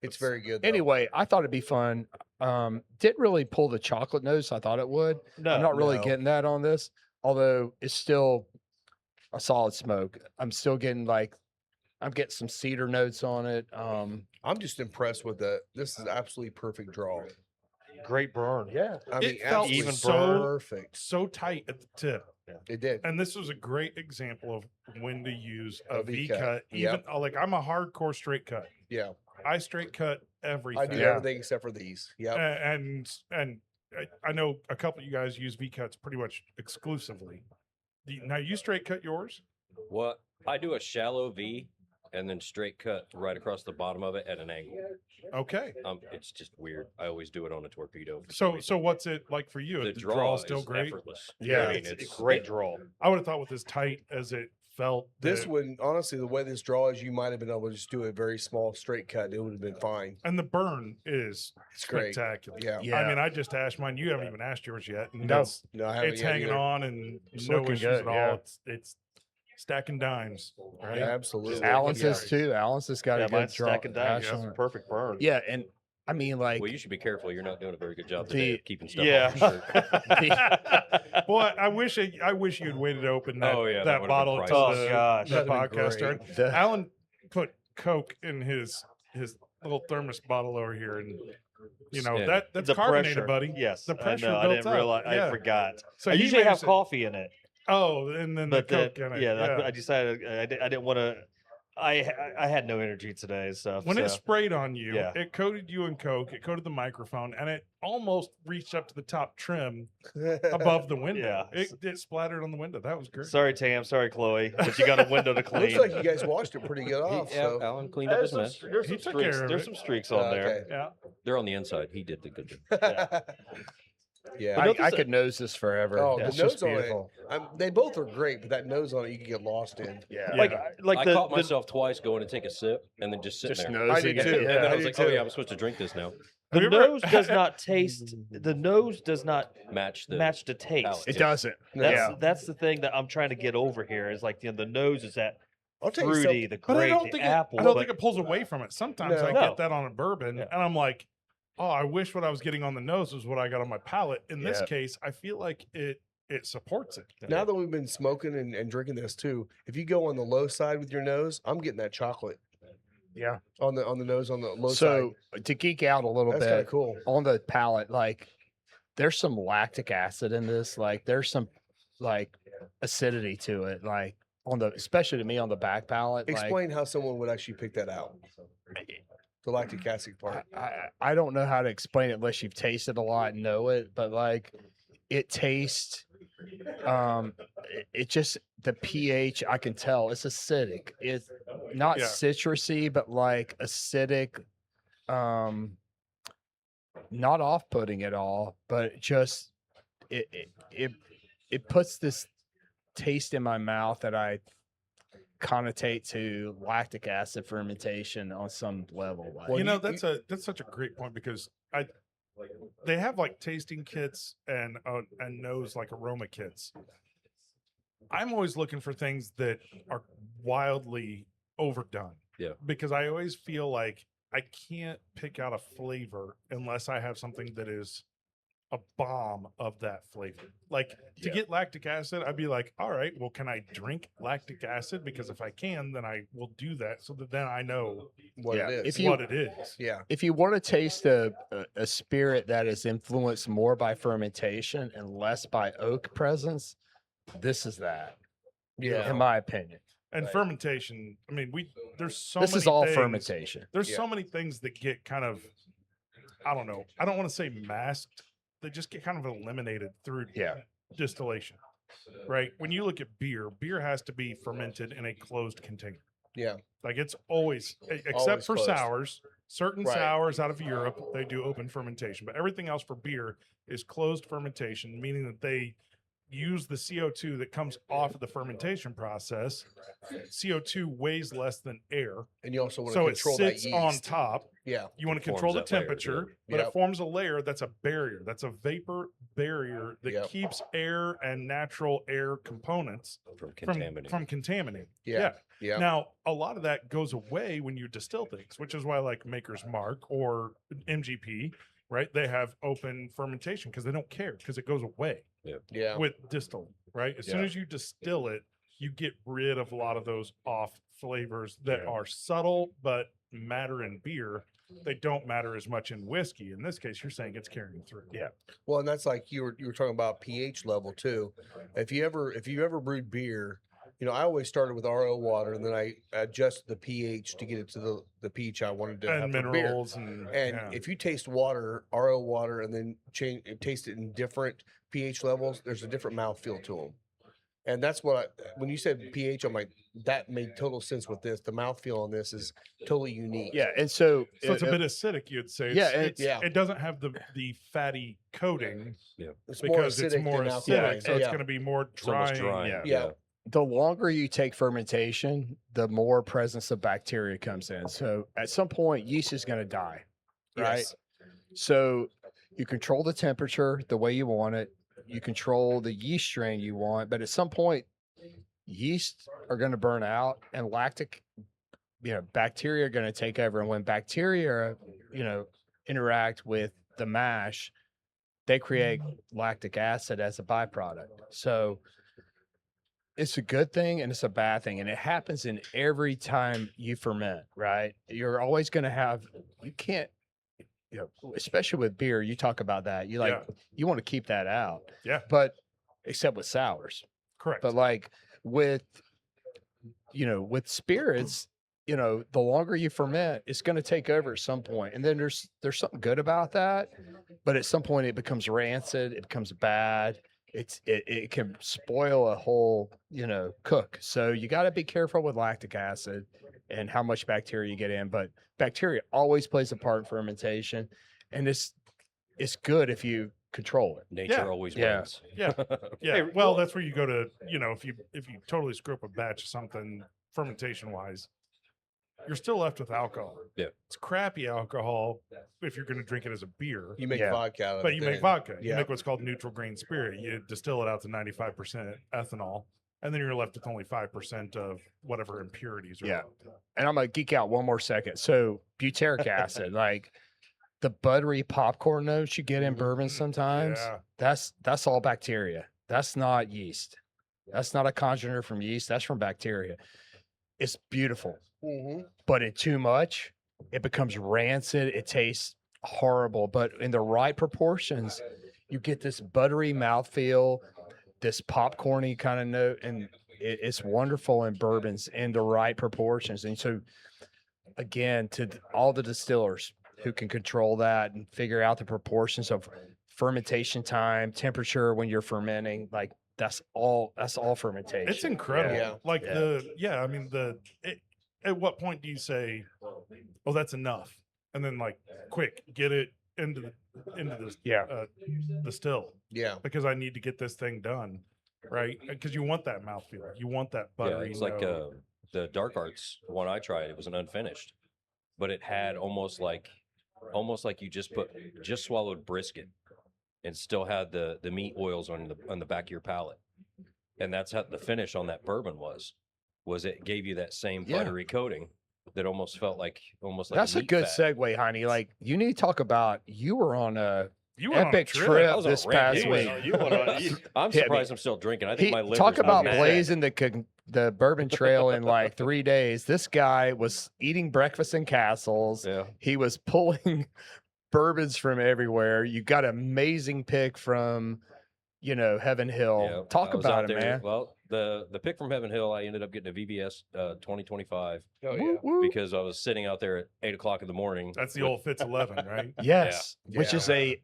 It's very good. though.
Anyway, I thought it'd be fun. Didn't really pull the chocolate notes I thought it would.
no,
I'm not really
no.
getting that on this, although it's still a solid smoke. I'm still getting I'm getting some cedar notes on it.
I'm just impressed with this is absolutely perfect draw.
great burn.
Yeah.
I mean,
It felt
absolutely
even
so
perfect.
so tight at the tip.
It did.
And this was a great example of when to use a
A
V
V-cut.
cut.
Yep.
Even like I'm a hardcore straight cut.
Yeah.
I straight cut everything.
I do
Yeah.
everything except for these. Yeah.
And I know a couple of you guys use V cuts pretty much exclusively. Now you straight cut yours?
What I do a shallow V and then straight cut right across the bottom of it at an angle.
Okay.
It's just weird. I always do it on a torpedo. for some
So
reason.
what's it like for you?
the
The
draw
draw
is
still great.
effortless.
Yeah,
I mean,
It's a great draw.
I would have thought with as tight as it felt.
This
that-
one, honestly, the way this draw is, you might have been able to just do a very small straight cut. It would have been fine.
and the burn is
It's great.
spectacular.
Yeah.
Yeah.
I mean, I just ashed mine. You haven't even asked yours yet. And
No.
it's,
No, I haven't
it's
yet
hanging
either.
on and
It's
no
looking
issues
good,
at all.
yeah.
It's stacking dimes. Right.
Yeah, absolutely.
Alan's
Yeah.
is too. Alan's has got
Yeah,
a good
mine's
draw.
stacking down.
ash on it.
Perfect burn.
Yeah, and I mean, like,
Well, you should be careful. You're not doing a very good job
The-
today of keeping stuff
Yeah.
off your shirt.
Boy, I wish you had waited to open that,
Oh, yeah, that
that
would've been
bottle to
priceless.
Oh,
the,
gosh.
the
That'd been
podcast.
great.
started.
the,
Alan put Coke in his little thermos bottle over here, and
Yeah.
that's
The
carbonated,
pressure,
buddy.
Yes,
the
I
pressure
know. I
built
didn't
up.
realize.
Yeah.
I forgot.
So
I
he
usually have
managed to-
coffee in it,
Oh, and then
but
the Coke in it.
yeah, I decided I didn't want to. I had no energy today and stuff.
When
so.
it sprayed on you,
Yeah.
it coated you in Coke. It coated the microphone, and it almost reached up to the top trim above the window.
Yeah.
It splattered on the window. That was great.
Sorry, Tam. Sorry, Chloe. But you got a window to
Looks
clean.
like you guys washed it pretty good off.
Yeah,
So.
Alan cleaned up his mess.
There's
He
some
took care
streaks.
of
There's
it.
some streaks on there.
Okay.
Yeah.
They're on the inside. He did the good job.
Yeah.
know,
I
this-
could nose this forever.
Oh,
It's
the
just
nose on it.
beautiful.
They both are great, but that nose on it, you can get lost in.
Yeah.
Like,
Yeah.
I
the,
caught
the
myself twice going to take a sip and then just sitting
Just
there.
nosing
I do
it.
too.
And then
Yeah.
I was
do
like, oh
too.
yeah, I'm supposed to drink this now.
the
Have you ever-
nose does not taste. The nose does not
Match the
match the taste.
palate.
It doesn't.
That's
Yeah.
that's the thing that I'm trying to get over here. Is like the nose is that
I'll tell you
fruity,
something.
the
But I
grape,
don't
the
think
apple.
I don't
but
think it pulls away from it. Sometimes I
No.
get that on a bourbon,
Yeah.
and I'm like, oh, I wish what I was getting on the nose was what I got on my palate. In this
Yeah.
case, I feel like it supports it.
Now that we've been smoking and drinking this too, if you go on the low side with your nose, I'm getting that chocolate
Yeah.
on the nose on the low
So
side.
to geek out a little
That's kind of
bit
cool.
on the palate, like there's some lactic acid in this. Like there's some like acidity to it. Like on the, especially to me on the back palate.
Explain how someone would actually pick that out. The lactic acid part.
I don't know how to explain it unless you've tasted a lot and know it, but like it tastes it just the pH I can tell it's acidic. It's not
Yeah.
citrusy, but like acidic, not off-putting at all, but just it puts this taste in my mouth that I connotate to lactic acid fermentation on some level. Like,
Well,
You know,
you-
that's such a great point because they have like tasting kits and nose like aroma kits. I'm always looking for things that are wildly overdone.
Yeah.
Because I always feel like I can't pick out a flavor unless I have something that is a bomb of that flavor. Like to
Yeah.
get lactic acid, I'd be like, all right, well, can I drink lactic acid? Because if I can, then I will do that so that then I know
what
Yeah,
it is.
if you-
what it is.
Yeah.
if you want to taste a spirit that is influenced more by fermentation and less by oak presence, this is that,
Yeah.
in my opinion.
And
Right.
fermentation, I mean, there's so
This
many
is all
things-
fermentation.
There's
Yeah.
so many things that get kind of, I don't know, I don't want to say masked. They just get kind of eliminated through
Yeah.
distillation, right? When you look at beer has to be fermented in a closed container.
Yeah.
Like it's always, except
Always
for
closed.
sours, certain
Right.
sours out of Europe, they do open fermentation, but everything else for beer is closed fermentation, meaning that they use the CO2 that comes off of the fermentation process. CO2 weighs less than air,
And you also want to
so it
control that
sits
yeast.
on top.
Yeah.
You want to
Forms
control the
that layer, yeah.
temperature, but
Yep.
it forms a layer that's a barrier. That's a vapor barrier that
Yep.
keeps air and natural air components
From
from
contaminating.
contaminating.
Yeah. Yeah.
Now, a lot of that goes away when you distill things, which is why like Maker's Mark or MGP, right? They have open fermentation because they don't care because it goes away
Yeah.
with distilling, right? As soon
Yeah.
as you distill it, you get rid of a lot of those off flavors that
Yeah.
are subtle but matter in beer. They don't matter as much in whiskey. In this case, you're saying it's carrying through.
Yeah.
Well, and that's like you were talking about pH level too. If you ever brewed beer, I always started with RO water and then I adjusted the pH to get it to the pH I wanted to have
And
for beer.
minerals and
And if you taste water, RO water, and then taste it in different pH levels, there's a different mouthfeel to them. And that's what when you said pH, I'm like, that made total sense with this. The mouthfeel on this is totally unique.
Yeah. And so,
so it's a bit acidic, you'd say.
yeah,
It's, it doesn't have the fatty coating
It's more
because it's
acidic
more
than
acidic,
alkaline.
so it's
Yeah.
going to be more
It's almost
drying.
dry.
yeah.
Yeah.
the longer you take fermentation, the more presence of bacteria comes in. So at some point, yeast is going to die, right?
Yes.
So you control the temperature the way you want it. You control the yeast strain you want, but at some point, yeast are going to burn out, and lactic, bacteria are going to take over. And when bacteria, interact with the mash, they create lactic acid as a byproduct. So it's a good thing and it's a bad thing. And it happens in every time you ferment, right? You're always going to have, you can't, especially with beer, you talk about that. You you want to keep that out.
Yeah.
But except with sours.
Correct.
But like with spirits, the longer you ferment, it's going to take over at some point. And then there's something good about that, but at some point it becomes rancid, it becomes bad. It can spoil a whole, cook. So you got to be careful with lactic acid and how much bacteria you get in, but bacteria always plays a part in fermentation, and it's good if you control it.
Nature
Yeah.
always
Yeah.
wins.
Yeah. Yeah.
Hey,
well, that's where you go to, if you totally screw up a batch of something fermentation wise, you're still left with alcohol.
Yeah.
It's crappy alcohol if you're going to drink it as a beer.
You make
Yeah.
vodka out of
But
it
you make
then.
vodka. You
Yeah.
make what's called neutral grain spirit. You distill it out to 95% ethanol, and then you're left with only 5% of whatever impurities are
Yeah.
left.
And I'm gonna geek out one more second. So butyric acid, like the buttery popcorn notes you get in bourbon sometimes,
Yeah.
that's all bacteria. That's not yeast. That's not a congener from yeast. That's from bacteria. It's beautiful, but in too much, it becomes rancid. It tastes horrible. But in the right proportions, you get this buttery mouthfeel, this popcorny kind of note, and it's wonderful in bourbons in the right proportions. And so, again, to all the distillers who can control that and figure out the proportions of fermentation time, temperature when you're fermenting, like that's all fermentation.
It's incredible.
Yeah.
Like
Yeah.
I mean at what point do you say, oh, that's enough? And then like quick, get it into the still,
Yeah.
because I need to get this thing done, right? Because you want that mouthfeel, you want that
Yeah,
buttery.
it's like
note.
the Dark Arts one I tried. It was an unfinished, but it had almost like you just swallowed brisket, and still had the meat oils on the back of your palate, and that's how the finish on that bourbon was it gave you that same
Yeah.
buttery coating that almost like
That's a
meat
good
fat.
segue, Heine. Like you need to talk about you were on a
You went on a
epic
trip.
trip
I was on a
this
rampage.
past week.
I'm
Hit me.
surprised I'm still drinking. I think my liver
Talk about
mad.
blazing the bourbon trail in like 3 days. This guy was eating breakfast in castles.
Yeah.
He was pulling bourbons from everywhere. You got an amazing pick from, Heaven Hill.
Yeah,
Talk
I was
about
out
it,
there.
man.
Well, the pick from Heaven Hill, I ended up getting a VVS 2025
Oh yeah.
Woo, woo.
because I was sitting out there at 8:00 in the morning.
That's the
with-
old Fitz 11, right?
Yes, which is
Yeah.
a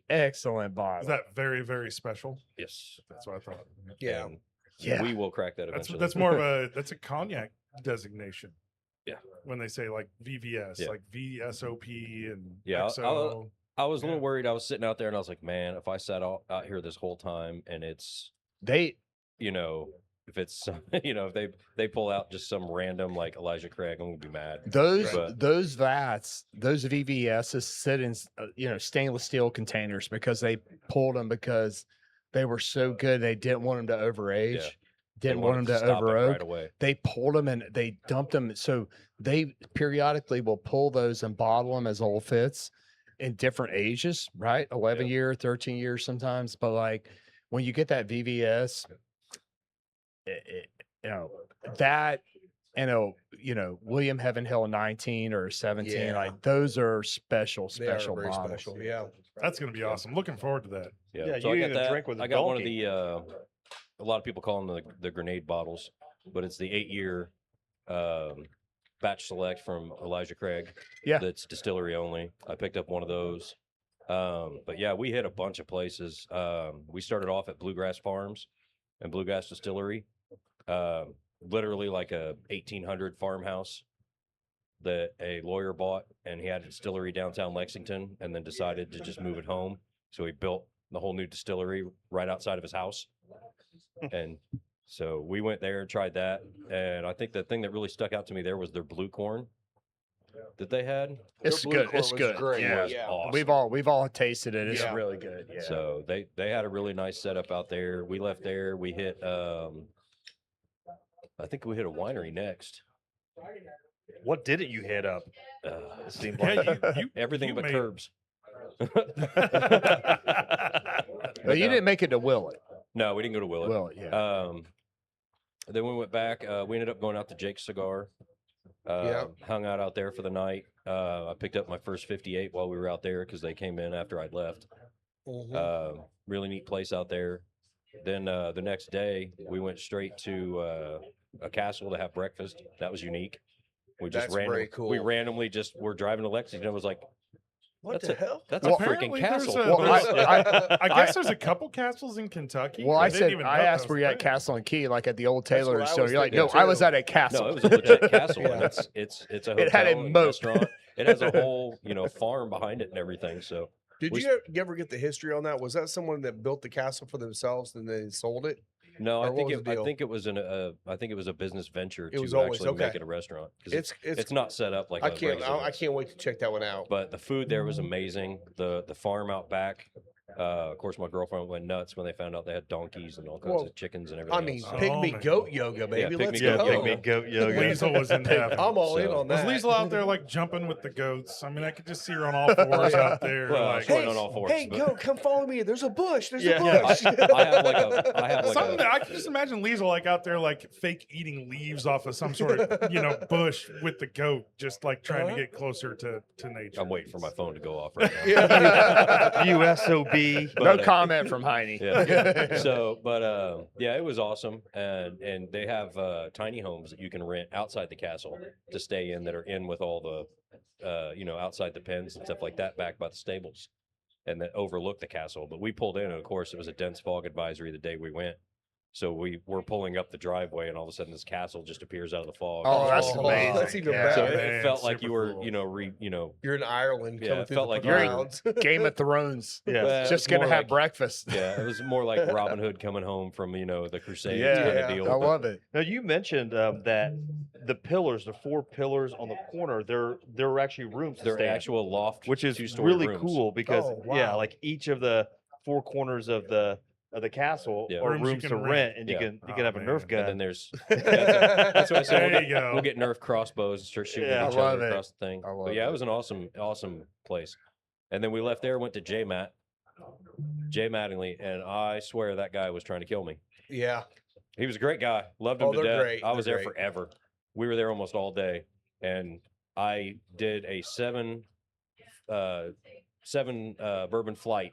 excellent bottle.
Is that very, very special?
Yes.
That's what I thought.
Yeah.
And
Yeah.
we will crack that
That's
eventually.
that's more of that's a cognac designation.
Yeah.
When they say like VVS,
Yeah.
like VSOP and
Yeah,
XO.
I was a little
Yeah.
worried. I was sitting out there and I was like, man, if I sat out here this whole time and it's,
They
if it's, if they pull out just some random like Elijah Craig, I'm gonna be mad. But-
those vats, those VVSs sit in stainless steel containers because they pulled them because they were so good. They didn't want them to overage.
Yeah.
Didn't
They
want
wanted
them to
stop it
over oak.
right away.
They pulled them and they dumped them. So they periodically will pull those and bottle them as old fits in different ages, right? 11 year, 13 years sometimes. But like when you get that VVS, that and William Heaven Hill 19 or 17,
Yeah.
like those are special
They are
special
very
bottles.
special. Yeah.
That's gonna be awesome. Looking forward to that.
Yeah,
so
you
I got
even
that.
drink with a
I got one of
donkey.
the a lot of people call them the grenade bottles, but it's the 8-year batch select from Elijah Craig.
Yeah.
That's distillery only. I picked up one of those. But yeah, we hit a bunch of places. We started off at Bluegrass Farms and Bluegrass Distillery. Literally like a 1800 farmhouse that a lawyer bought, and he had a distillery downtown Lexington and then decided to just move it home. So he built the whole new distillery right outside of his house. And so we went there and tried that. And I think the thing that really stuck out to me there was their blue corn that they had.
It's
blue
good.
corn
It's
was
good.
great.
Yeah.
Yeah.
Awesome.
We've all tasted it. It's
Yeah.
really good. Yeah.
So they had a really nice setup out there. We left there. We hit I think we hit a winery next.
What didn't you hit up? It seemed like
Yeah,
Everything
you
but
made-
curbs.
But you didn't make it to Willet.
No, we didn't go to Willet.
Willet, yeah.
Then we went back. We ended up going out to Jake's Cigar. Hung out there for the night. I picked up my first 58 while we were out there because they came in after I'd left. Really neat place out there. Then the next day we went straight to a castle to have breakfast. That was unique. We just
That's very cool.
We randomly just were driving to Lexington. It was like,
What
That's
the
a-
hell?
that's
Well,
a freaking
apparently there's
castle.
a-
Well,
there's- I guess there's a couple castles in Kentucky.
Well,
I
I
didn't
said
even
I
know
asked
that
where
was
you
a
at
thing.
Castle and Key, like at the old
That's what
Taylor
I
store.
was
You're like,
thinking
no, I
too.
was at a castle.
no, it was a legit castle.
Yeah.
And it's a hotel
It had a
and
moat.
restaurant. It has a whole farm behind it and everything. So
Did
We-
you ever get the history on that? Was that someone that built the castle for themselves and then sold it?
no,
Or
I
what
think
was the
I
deal?
think it was I think it was a business venture
It was
to
always-
actually make
okay.
it a restaurant. 'Cause it's
It's
not set up like
I
a
can't
regular
I can't wait to check that one out.
But the food there was amazing. The farm out back Of course, my girlfriend went nuts when they found out they had donkeys and all kinds
Well,
of chickens and everything.
I mean,
else.
Oh
pygmy
my
goat
God.
yoga, baby.
pygmy
Let's
goat
go.
yoga.
pygmy goat yoga.
Liesl was in heaven.
I'm all in
So-
on
Was
that.
Liesl out there like jumping with the goats? I mean, I could just see her on all fours out there.
Well,
like,
she wasn't on all fours.
Hey,
but
go, come follow me. There's a bush. There's
Yeah.
a bush.
I have like
something
a
I can just imagine Liesl like out there like fake eating leaves off of some sort of bush with the goat, just like trying to get closer to nature.
I'm waiting for my phone to go off right now.
Yeah.
USOB.
No
But,
comment from Heine.
Yeah. So, but yeah, it was awesome, and they have tiny homes that you can rent outside the castle to stay in that are in with all the, outside the pens and stuff like that, back by the stables, and that overlook the castle. But we pulled in, and of course, it was a dense fog advisory the day we went. So we were pulling up the driveway, and all of a sudden, this castle just appears out of the fog.
Oh, that's
Oh,
amazing.
that's even
Yeah.
So
better.
it
Man,
felt like
super
you were,
cool.
You're in Ireland
Yeah,
coming
it
through
felt
the
like
you're in-
clouds.
Game of Thrones.
Yeah.
Well,
Just
it's
gonna
more
have
like-
breakfast.
Yeah, it was more like Robin Hood coming home from the Crusades
Yeah,
kind
yeah,
of deal.
I
but-
love it.
Now you mentioned that the pillars, the 4 pillars on the corner, they're actually rooms to
They're
stay in,
actual loft,
which is
two-story
really
rooms.
cool because
Oh,
yeah,
wow.
like each of the 4 corners of the castle
Yeah.
are
Rooms you
rooms
can
to
rent.
rent, and
Yeah.
you
Oh,
can have a
man.
Nerf gun.
And then there's that's what I said.
There
We'll
you
get,
go.
we'll get Nerf crossbows and start shooting
Yeah.
at each
I love
other
it.
across the thing.
I love
But yeah,
it.
it was an awesome place. And then we left there, went to Jay Mattingly, and I swear that guy was trying to kill me.
Yeah.
He was a great guy. Loved him
Oh,
to
they're
death.
great.
I was
They're
there
great.
forever. We were there almost all day, and I did a seven bourbon flight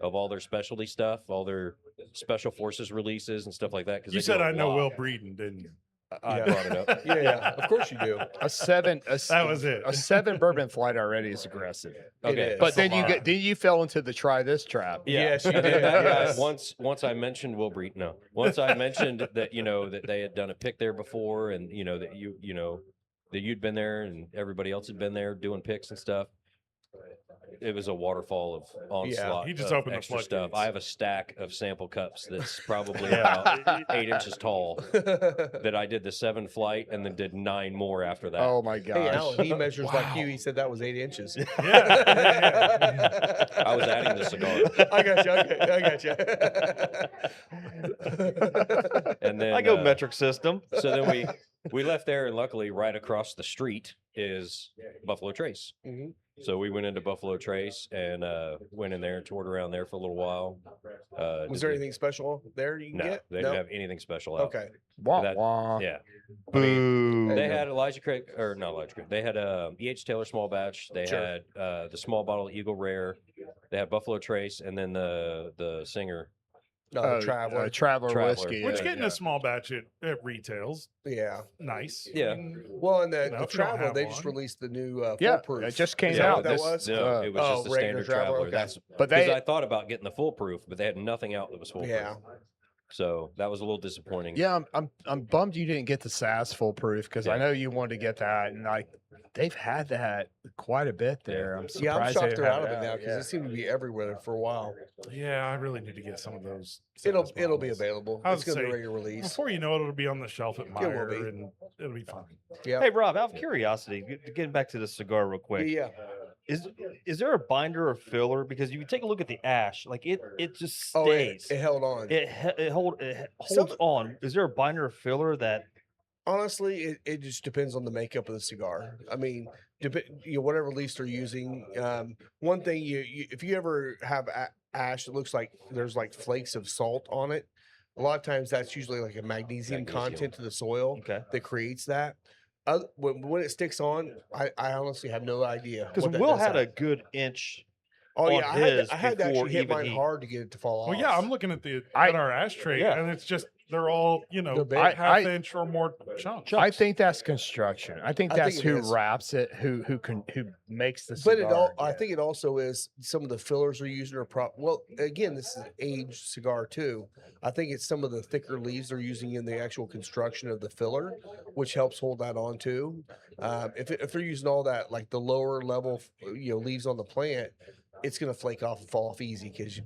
of all their specialty stuff, all their special forces releases and stuff like that. Because
You said I know Will Breeden, didn't you?
I
Yeah.
brought it up.
Yeah. Of course you do.
A 7.
That was it.
A 7 bourbon flight already is aggressive.
Okay,
is.
But then
a lot.
you fell into the try this trap.
Yeah.
Yes, you
And then
did.
that guy,
Yes.
once I mentioned Will Breeden, no. Once I mentioned that that they had done a pick there before, and that you'd been there and everybody else had been there doing picks and stuff. It was a waterfall of onslaught.
he just
of
opened the
extra stuff.
floodgates.
I have a stack of sample cups that's probably
Yeah.
about 8 inches tall. That I did the 7 flight and then did 9 more after that.
Oh my
Hey,
gosh.
Alan, he measures like you. He said that was 8 inches.
Yeah.
I was adding the cigar.
I got you. Okay, I got you.
And then
I go metric system.
So then we left there, and luckily, right across the street is Buffalo Trace.
Mhm.
So we went into Buffalo Trace and went in there and toured around there for a little while.
Was there anything special there you can
No,
get?
they didn't have anything special out.
Okay.
Wah,
that-
wah.
Yeah,
Boo.
they had Elijah Craig, or not Elijah Craig. They had E.H. Taylor Small Batch. They
Sure.
had the small bottle Eagle Rare. They had Buffalo Trace, and then the singer.
No,
Oh,
traveler.
Traveler
Traveler.
whiskey.
Which
yeah.
getting a small batch at retails,
Yeah.
nice.
Yeah.
Well, and the,
You know,
the
if you don't
traveler,
have
they just
one.
released the new
Yeah,
foolproof.
it just came
Is that
out.
what that
this-
was?
No, it was
Oh,
just the
regular
standard
Traveler,
Traveler.
okay.
That's
But
because
they
I thought about getting the foolproof, but they had nothing out that was foolproof.
Yeah.
So that was a little disappointing.
Yeah, I'm bummed you didn't get the SAS foolproof because I
Yeah.
know you wanted to get that, and they've had that quite a bit there. I'm surprised
Yeah, I'm shocked
they
they're
have
out of it now
out,
because
yeah.
it seemed to be everywhere for a while.
Yeah, I really need to get some of those.
It'll
size
be
bottles.
available.
I
It's
would
going to be
say,
ready to release.
Before you know it, it'll be on the shelf at
will
Meyer,
be.
and it'll be fine.
Yeah.
Hey Rob, out of curiosity, getting back to the cigar real quick.
Yeah.
Is there a binder or filler? Because you can take a look at the ash, like it just
Oh,
stays.
it held on.
It holds
Some-
on. Is there a binder or filler that?
Honestly, it just depends on the makeup of the cigar. I mean, whatever leaf they're using. One thing if you ever have ash that looks like there's like flakes of salt on it, a lot of times that's usually like a magnesium content to the soil
Okay.
that creates that. When it sticks on, I honestly have no idea.
Because
what that
Will
does
had
to
a
it.
good inch.
Oh
on
yeah,
his
I had to
before
actually hit
even
mine
he-
hard to get it to fall off.
Well, yeah, I'm looking at
I-
our ashtray,
Yeah.
and it's just they're all
They're big.
half inch or more chunks.
I think that's construction. I think
I
that's
think it
who
is.
wraps it, who makes the
But
cigar.
I think it also is some of the fillers are using are well, again, this is an aged cigar too. I think it's some of the thicker leaves they're using in the actual construction of the filler, which helps hold that on too. If they're using all that like the lower level, leaves on the plant, it's gonna flake off and fall off easy because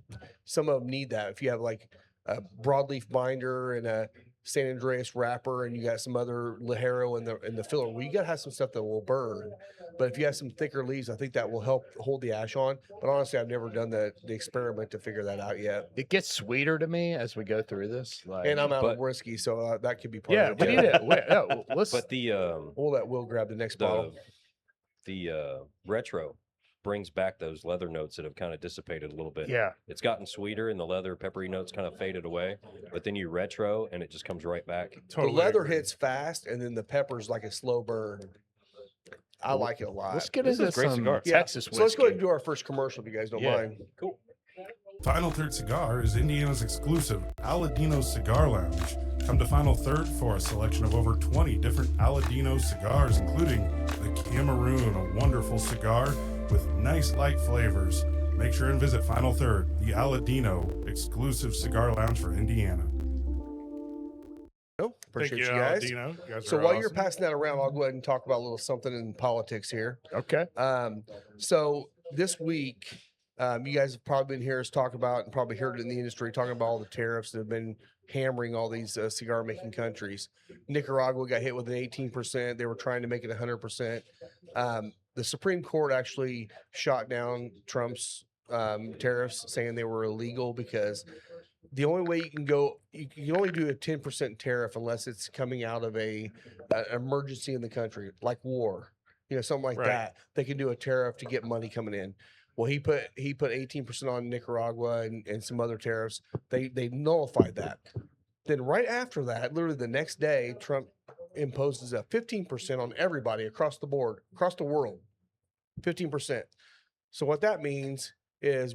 some of them need that. If you have like a broadleaf binder and San Andreas wrapper and you got some other Ligero in the filler. Well, you got to have some stuff that will burn. But if you have some thicker leaves, I think that will help hold the ash on. But honestly, I've never done the experiment to figure that out yet.
It gets sweeter to me as we go through this. Like,
And I'm out
But-
of whiskey, so that could be part
yeah,
of
we
it.
need
too.
it. No, let's.
But the
We'll let Will grab the next bottle.
retro brings back those leather notes that have kind of dissipated a little bit.
yeah,
It's gotten sweeter and the leather peppery notes kind of faded away, but then you retro and it just comes right back.
The leather hits fast, and then the pepper's like a slow burn. I like it a lot.
let's get
This
into
is a great
some
cigar.
Yeah.
Texas whiskey.
So let's go ahead and do our first commercial, if you guys don't
Yeah.
mind.
Cool.
Final Third Cigar is Indiana's exclusive Aladino Cigar Lounge. Come to Final Third for a selection of over 20 different Aladino cigars, including the Cameroon, a wonderful cigar with nice light flavors. Make sure and visit Final Third, the Aladino exclusive cigar lounge for Indiana.
No, appreciate
Thank
you guys.
Aladino. You guys
So
are
while you're
awesome.
passing that around, I'll go ahead and talk about a little something in politics here.
Okay.
So this week, you guys have probably been hearing us talk about, and probably heard it in the industry, talking about all the tariffs that have been hammering all these cigar making countries. Nicaragua got hit with an 18%. They were trying to make it 100%. The Supreme Court actually shot down Trump's tariffs, saying they were illegal because the only way you can only do a 10% tariff unless it's coming out of an emergency in the country, like war, something like
Right.
that. They can do a tariff to get money coming in. Well, he put 18% on Nicaragua and some other tariffs. They nullified that. Then right after that, literally the next day, Trump imposes a 15% on everybody across the board, across the world, 15%. So what that means is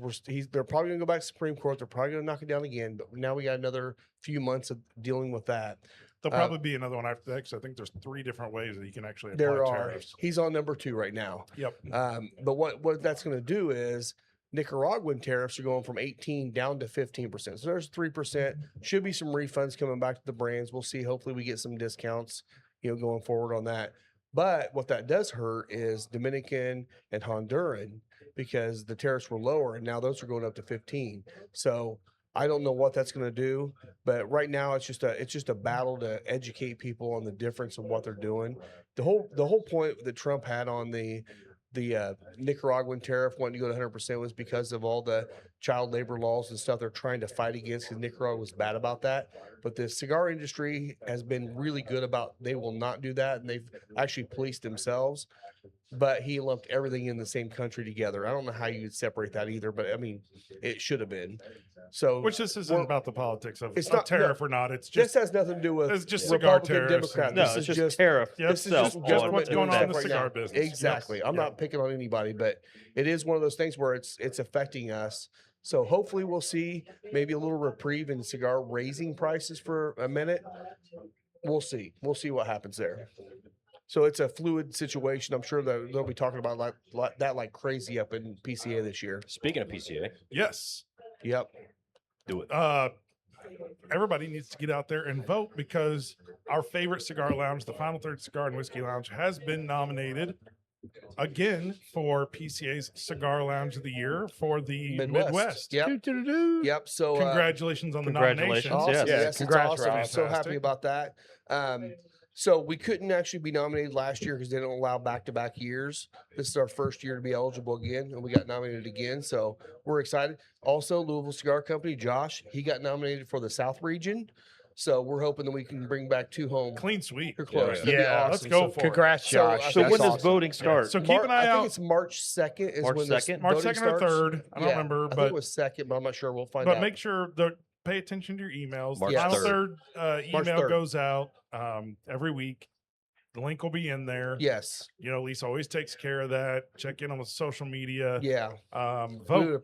they're probably going to go back to Supreme Court. They're probably going to knock it down again. But now we got another few months of dealing with that.
There'll probably be another one after that because I think there's 3 different ways that you can actually apply
There are.
tariffs.
He's on number 2 right now.
Yep.
But what that's going to do is Nicaraguan tariffs are going from 18 down to 15%. So there's 3%. Should be some refunds coming back to the brands. We'll see. Hopefully we get some discounts, going forward on that. But what that does hurt is Dominican and Honduran, because the tariffs were lower and now those are going up to 15. So I don't know what that's going to do, but right now it's just a battle to educate people on the difference of what they're doing. The whole point that Trump had on the Nicaraguan tariff wanting to go to 100% was because of all the child labor laws and stuff they're trying to fight against, because Nicaragua was bad about that. But the cigar industry has been really good about, they will not do that, and they've actually policed themselves. But he lumped everything in the same country together. I don't know how you would separate that either, but I mean, it should have been. So
Which this isn't
we're-
about the politics of
It's
a
not-
tariff or not. It's
this
just
has nothing to do with
it's just cigar
Republican,
tariffs
Democrat.
and-
No,
This
it's
is
just tariff
Yep.
This is
itself.
just
just
government
what's
doing
going on in
stuff
the
right
cigar
now.
business. Yep.
Exactly. I'm
Yep.
not picking on anybody, but it is one of those things where it's affecting us. So hopefully we'll see maybe a little reprieve in cigar raising prices for a minute. We'll see. We'll see what happens there. So it's a fluid situation. I'm sure that they'll be talking about like crazy up in PCA this year.
Speaking of PCA,
yes.
Yep.
do it.
Everybody needs to get out there and vote because our favorite cigar lounge, the Final Third Cigar and Whiskey Lounge, has been nominated again for PCA's Cigar Lounge of the Year for the Midwest.
Yep.
Doo-doo-doo-doo.
Yep. So
Congratulations on the
Congratulations.
nomination.
Yes.
Awesome.
Yeah,
Yes, it's
congrats,
awesome. I'm
Rob.
so happy
Fantastic.
about that. So we couldn't actually be nominated last year because they don't allow back-to-back years. This is our first year to be eligible again, and we got nominated again. So we're excited. Also, Louisville Cigar Company, Josh, he got nominated for the South region. So we're hoping that we can bring back 2 home.
Clean sweep.
You're close.
Yeah.
That'd be
Yeah,
let's
awesome.
go
So
for it.
Congrats,
So,
Josh.
So
That's
when does
awesome.
voting start?
So keep an eye
I think
out.
it's March 2nd is
March
when the
2nd?
March
voting
2nd or
starts.
3rd. I don't remember,
I think
but
it was 2nd, but I'm not sure. We'll find
but
out.
make sure that pay attention to your emails.
March
The Final
3rd.
Third
March
email
3rd.
goes out every week. The link will be in there.
Yes.
Lisa always takes care of that. Check in on the social media.
Yeah.
Vote.
We would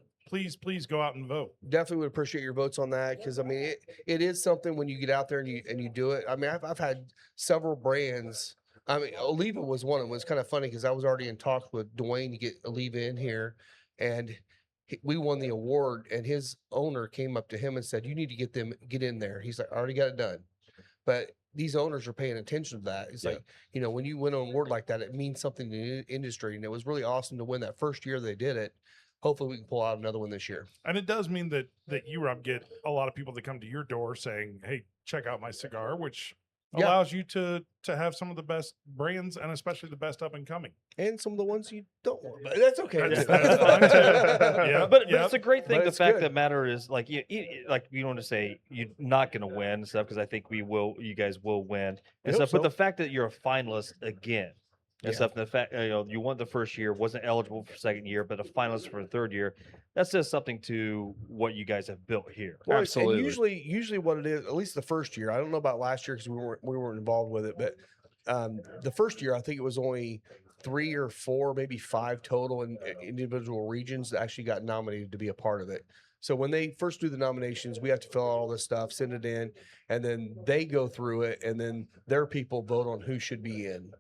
Please go out and vote.
definitely would appreciate your votes on that, because I mean it is something when you get out there and you do it. I mean I've had several brands. I mean Oliva was one of them. It was kind of funny because I was already in talks with Dwayne to get Oliva in here, and we won the award, and his owner came up to him and said, "You need to get in there." He's like, "I already got it done," but these owners are paying attention to that. It's
Yeah.
like, when you win an award like that, it means something to the industry, and it was really awesome to win that first year they did it. hopefully we can pull out another one this year.
And it does mean that you, Rob, get a lot of people that come to your door saying, "Hey, check out my cigar," which
Yeah.
allows you to have some of the best brands and especially the best up and coming.
And some of the ones you don't want, but that's okay.
That's-
too.
that's fine, too. Yeah.
But
Yep.
it's a great thing.
But
The
it's
fact
good.
that matter is like like you don't want to say you're not going to win and stuff because I think you guys will win
I
and
hope
stuff. But
so.
the fact that you're a finalist again and
Yeah.
stuff, and the fact you won the first year, wasn't eligible for second year, but a finalist for the third year, that says something to what you guys have built here.
Well,
Absolutely.
And usually what it is, at least the first year, I don't know about last year because we weren't involved with it, but the first year I think it was only 3 or 4, maybe 5 total in individual regions that actually got nominated to be a part of it. So when they first do the nominations, we have to fill out all this stuff, send it in, and then they go through it, and then their people vote on who should be in.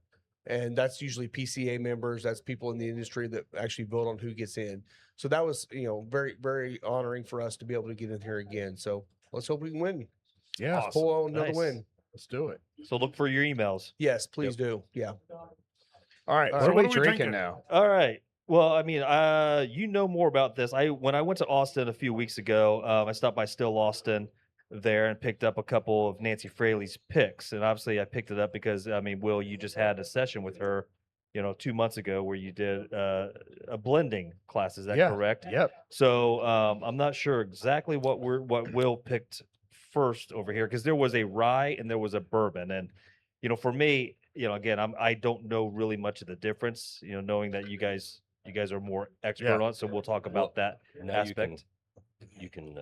And that's usually PCA members. That's people in the industry that actually vote on who gets in. So that was, very, very honoring for us to be able to get in here again. So let's hope we can win.
Yeah,
Awesome.
Pull out another
Nice.
win.
let's do it.
So look for your emails.
Yes, please do. Yeah.
All right,
All
what
right,
are
what
we
are we
drinking
drinking?
now?
All right. Well, I mean, you know more about this. When I went to Austin a few weeks ago, I stopped by Still Austin there and picked up a couple of Nancy Fraley's picks. And obviously, I picked it up because I mean, Will, you just had a session with her, 2 months ago where you did a blending class. Is that
Yeah.
correct?
Yep.
So I'm not sure exactly what Will picked first over here because there was a rye and there was a bourbon, and for me, again, I don't know really much of the difference. Knowing that you guys are more expert
Yeah.
on it, so we'll talk about that
Now
aspect.
you can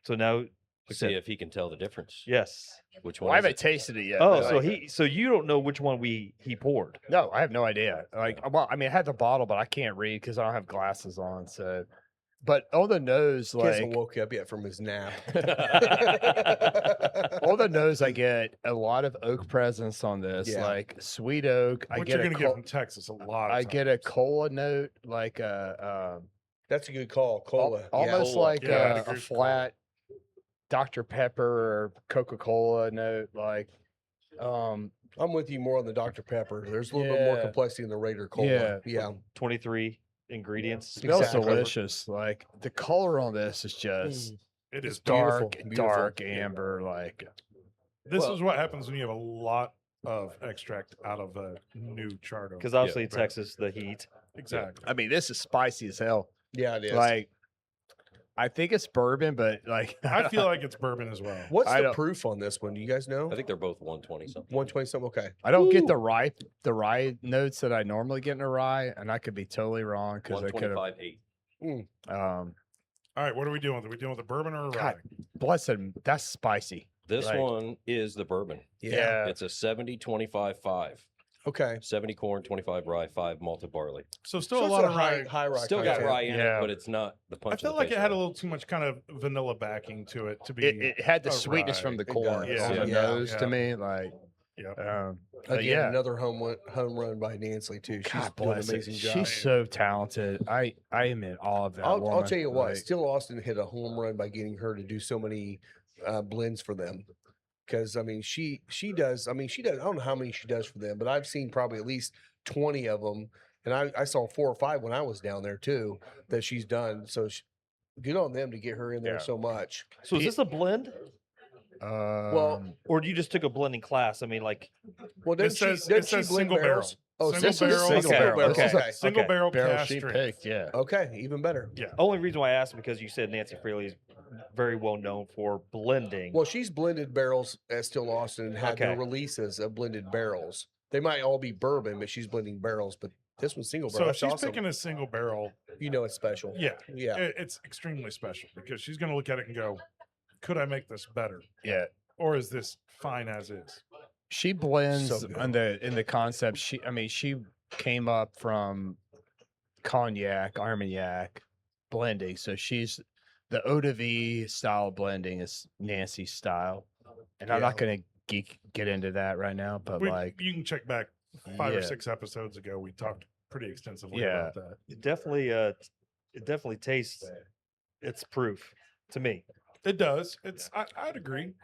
So now,
see if he can tell the difference.
yes.
Which
Well,
one?
I
is
haven't
it?
tasted it yet.
Oh,
but
so you don't know which one he poured.
No, I have no idea. Well, I mean, I had the bottle, but I can't read because I don't have glasses on. So, but on the nose,
He hasn't
like
woke up yet from his nap.
on the nose, I get a lot of oak presence on this,
Yeah.
like sweet oak. I
What
get
you're
a
going to get from Texas a lot. Of
I get a
times.
cola note, like a
That's a good call. Cola.
almost
Cola.
like
Yeah, I'd
a
agree with cola.
flat Dr. Pepper or Coca-Cola note, like
I'm with you more on the Dr. Pepper. There's a little bit more
Yeah.
complexity in the Raider Cola.
Yeah.
Yeah.
23 ingredients.
smells
Exactly.
delicious. Like the color on this is just
It is
beautiful,
dark,
beautiful.
dark amber. Like
This
Well-
is what happens when you have a lot of extract out of a new chardo.
Because obviously
right.
Texas, the heat.
Exactly.
I mean, this is spicy as hell.
Yeah, it is.
Like I think it's bourbon, but like
I feel like it's bourbon as well.
What's
I
the
don't-
proof on this one? Do you guys know?
I think they're both 120 something.
120 something. Okay.
I don't get the rye notes that I normally get in a rye, and I could be totally wrong because I could have.
125.8.
Um,
All right, what are we doing? Are we dealing with a bourbon or a rye?
God, blessed, that's spicy.
This
Right.
one is the bourbon.
Yeah.
It's a 70, 25, 5.
Okay.
70 corn, 25 rye, 5 malted barley.
So still
So
a
it's
lot of
high,
rye.
high rye.
Still got
content.
rye in
Yeah.
it, but it's not the
I
punch.
felt like it had a little too much kind of vanilla backing to it to be.
It had the
a
sweetness from
rye.
the
It
corn
does.
on the
Yeah.
nose
Yeah.
to me. Like,
Yeah.
but
Again,
yeah,
another home run by Nancy too. She's
God
doing an
bless it.
amazing job.
She's so talented. I am in awe of that
I'll
woman.
tell you what,
Like,
Still Austin hit a home run by getting her to do so many blends for them. Because I mean, she does. I mean, she does. I don't know how many she does for them, but I've seen probably at least 20 of them, and I saw 4 or 5 when I was down there too that she's done. So good on them to get her in there
Yeah.
so much.
So is this a blend,
um,
or you just took a blending class? I mean, like,
Well,
It says- it says single barrel.
Oh,
Single
this is
barrel.
single
Okay.
barrel.
This is a
Okay.
Single
Okay.
barrel
barrel
cast
she
strength.
picked. Yeah.
Okay, even better.
only reason why I asked because you said Nancy Fraley is very well known for blending.
Well, she's blended barrels at Still Austin and had their
Okay.
releases of blended barrels. They might all be bourbon, but she's blending barrels. But this one's single barrel.
So if
That's
she's
awesome.
picking a single barrel,
You know it's special.
yeah,
Yeah.
it's extremely special because she's going to look at it and go, "Could I make this better,
Yeah.
or is this fine as is?"
She blends
So good.
in the concept. She came up from cognac, Armagnac blending. So she's the eau de vie style blending is Nancy's style. And I'm not going to get into that right now, but
You can check back 5 or
Yeah.
6 episodes ago. We talked pretty extensively
Yeah.
about that.
It definitely tastes its proof to me.
It does. I'd agree.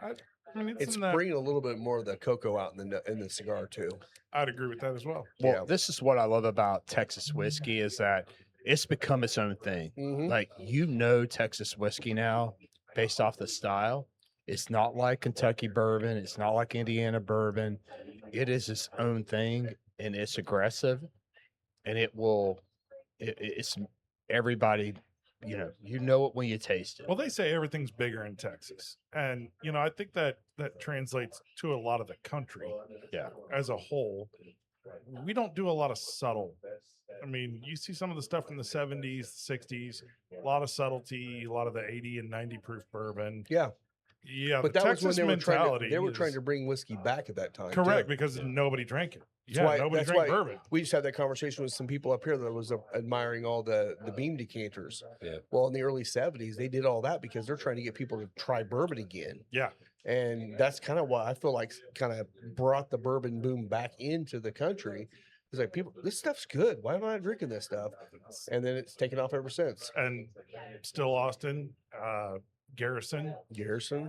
I mean,
It's
in that,
bringing a little bit more of the cocoa out in the cigar too.
I'd agree with that as well.
well,
Yeah.
this is what I love about Texas whiskey is that it's become its own thing.
Mhm.
Like, Texas whiskey now based off the style. It's not like Kentucky bourbon. It's not like Indiana bourbon. It is its own thing, and it's aggressive, and it's everybody. You know it when you taste it.
Well, they say everything's bigger in Texas, and I think that translates to a lot of the country.
Yeah.
As a whole, we don't do a lot of subtle. I mean, you see some of the stuff from the 70s, 60s, a lot of subtlety, a lot of the 80 and 90 proof bourbon.
Yeah.
Yeah,
But
the
that was
Texas
when
mentality.
they were trying
is
to bring whiskey back at that time. too.
correct because nobody drank it. Yeah,
why-
nobody
that's
drank
why-
bourbon.
We just had that conversation with some people up here that was admiring all the beam decanters.
Yeah.
Well, in the early 70s, they did all that because they're trying to get people to try bourbon again.
Yeah,
And that's kind of why I feel like kind of brought the bourbon boom back into the country. It's like, people, this stuff's good. Why am I not drinking this stuff? And then it's taken off ever since.
and still Austin, Garrison.
Garrison,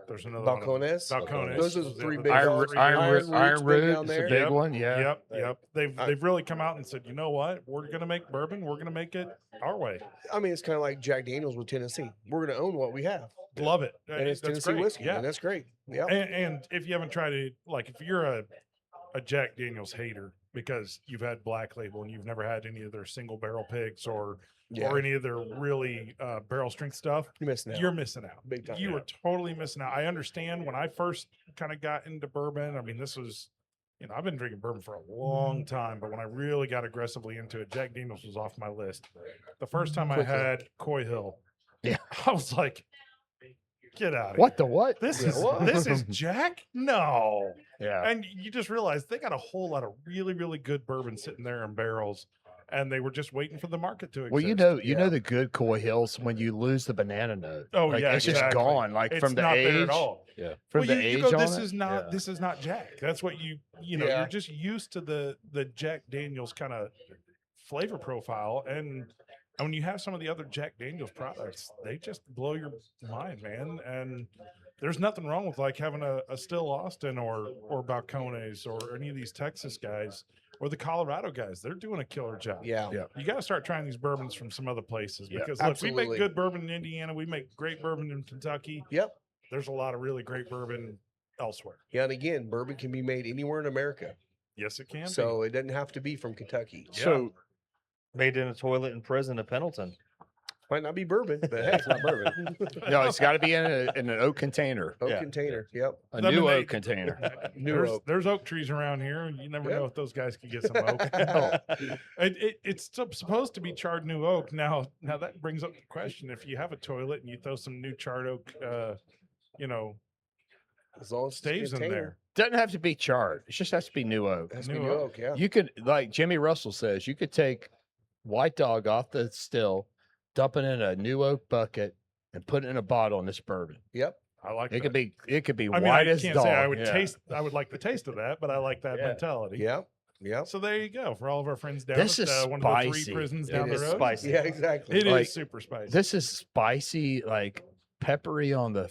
There's another one.
Balcones.
Balcones.
Those are the
is
three
other-
big
Iron,
dogs.
three
Iron,
big
Iron
dogs.
Root, Iron
Root's big
Root
down
is a
there.
big
Yep,
one. Yeah.
Yep. They've really come out and said, you know what? We're gonna make bourbon. We're gonna make it our way.
I mean, it's kind of like Jack Daniels with Tennessee. We're going to own what we have.
Love it.
And it's
That's
Tennessee
great.
whiskey.
Yeah.
And that's great. Yeah.
And if you haven't tried it, like if you're a Jack Daniels hater because you've had Black Label and you've never had any of their single barrel picks or any of their really barrel strength stuff,
You're missing out.
you're missing out.
Big time.
You are totally missing out. I understand when I first kind of got into bourbon. I mean, this was, I've been drinking bourbon for a long time, but when I really got aggressively into it, Jack Daniels was off my list. The first time I
Quickly.
had Coy Hill,
Yeah.
I was like, get out of
What the what?
This
Yeah,
is
what?
this is Jack? No.
Yeah.
And you just realize they got a whole lot of really, really good bourbon sitting there in barrels, and they were just waiting for the market to exist.
Well, you know the good Coy Hills when you lose the banana note.
Oh,
Like,
yeah,
it's just
exactly.
gone. Like
It's
from the
not
age,
there at all.
from
Well,
the age
you go,
on
this
it.
is not
Yeah.
this is not Jack. That's what you're
Yeah.
just used to the Jack Daniels kind of flavor profile, and when you have some of the other Jack Daniels products, they just blow your mind, man. And there's nothing wrong with like having a Still Austin or Balcones or any of these Texas guys or the Colorado guys. They're doing a killer job.
Yeah.
Yeah.
You got to start trying these bourbons from some other places
Yeah,
because look, we
absolutely.
make good bourbon in Indiana. We make great bourbon in Kentucky.
Yep.
There's a lot of really great bourbon elsewhere.
Yeah. And again, bourbon can be made anywhere in America.
Yes, it can.
So it doesn't have to be from Kentucky.
Yeah.
So
Made in a toilet in prison at Pendleton.
Might not be bourbon, but hey, it's not bourbon.
no, it's got to be in an oak container,
Oak
Yeah.
contaner. Yep.
a
I mean,
new
they-
oak container.
New
there's,
oak.
there's oak trees around here. And you never
Yep.
know if those guys could get some oak. It's supposed to be charred new oak. Now that brings up the question: if you have a toilet and you throw some new charred oak,
As long as it's a
staves in
container,
there.
Doesn't have to be charred. It just has to be new oak.
it has to be
New
new
oak.
oak. Yeah.
You could, like Jimmy Russell says, you could take White Dog off the still, dump it in a new oak bucket, and put it in a bottle in this bourbon.
Yep.
I like
It
that.
could be
I mean,
white
I
as
can't
dog.
say I would
yeah.
I would like the taste of that, but I like that
Yeah.
mentality.
Yep. Yep.
So there you go for all of our friends down
This
at
is
one of the three
spicy.
prisons
It
down the
is
road.
spicy.
Yeah. Exactly.
It is
Like,
super spicy.
This is spicy, like peppery on the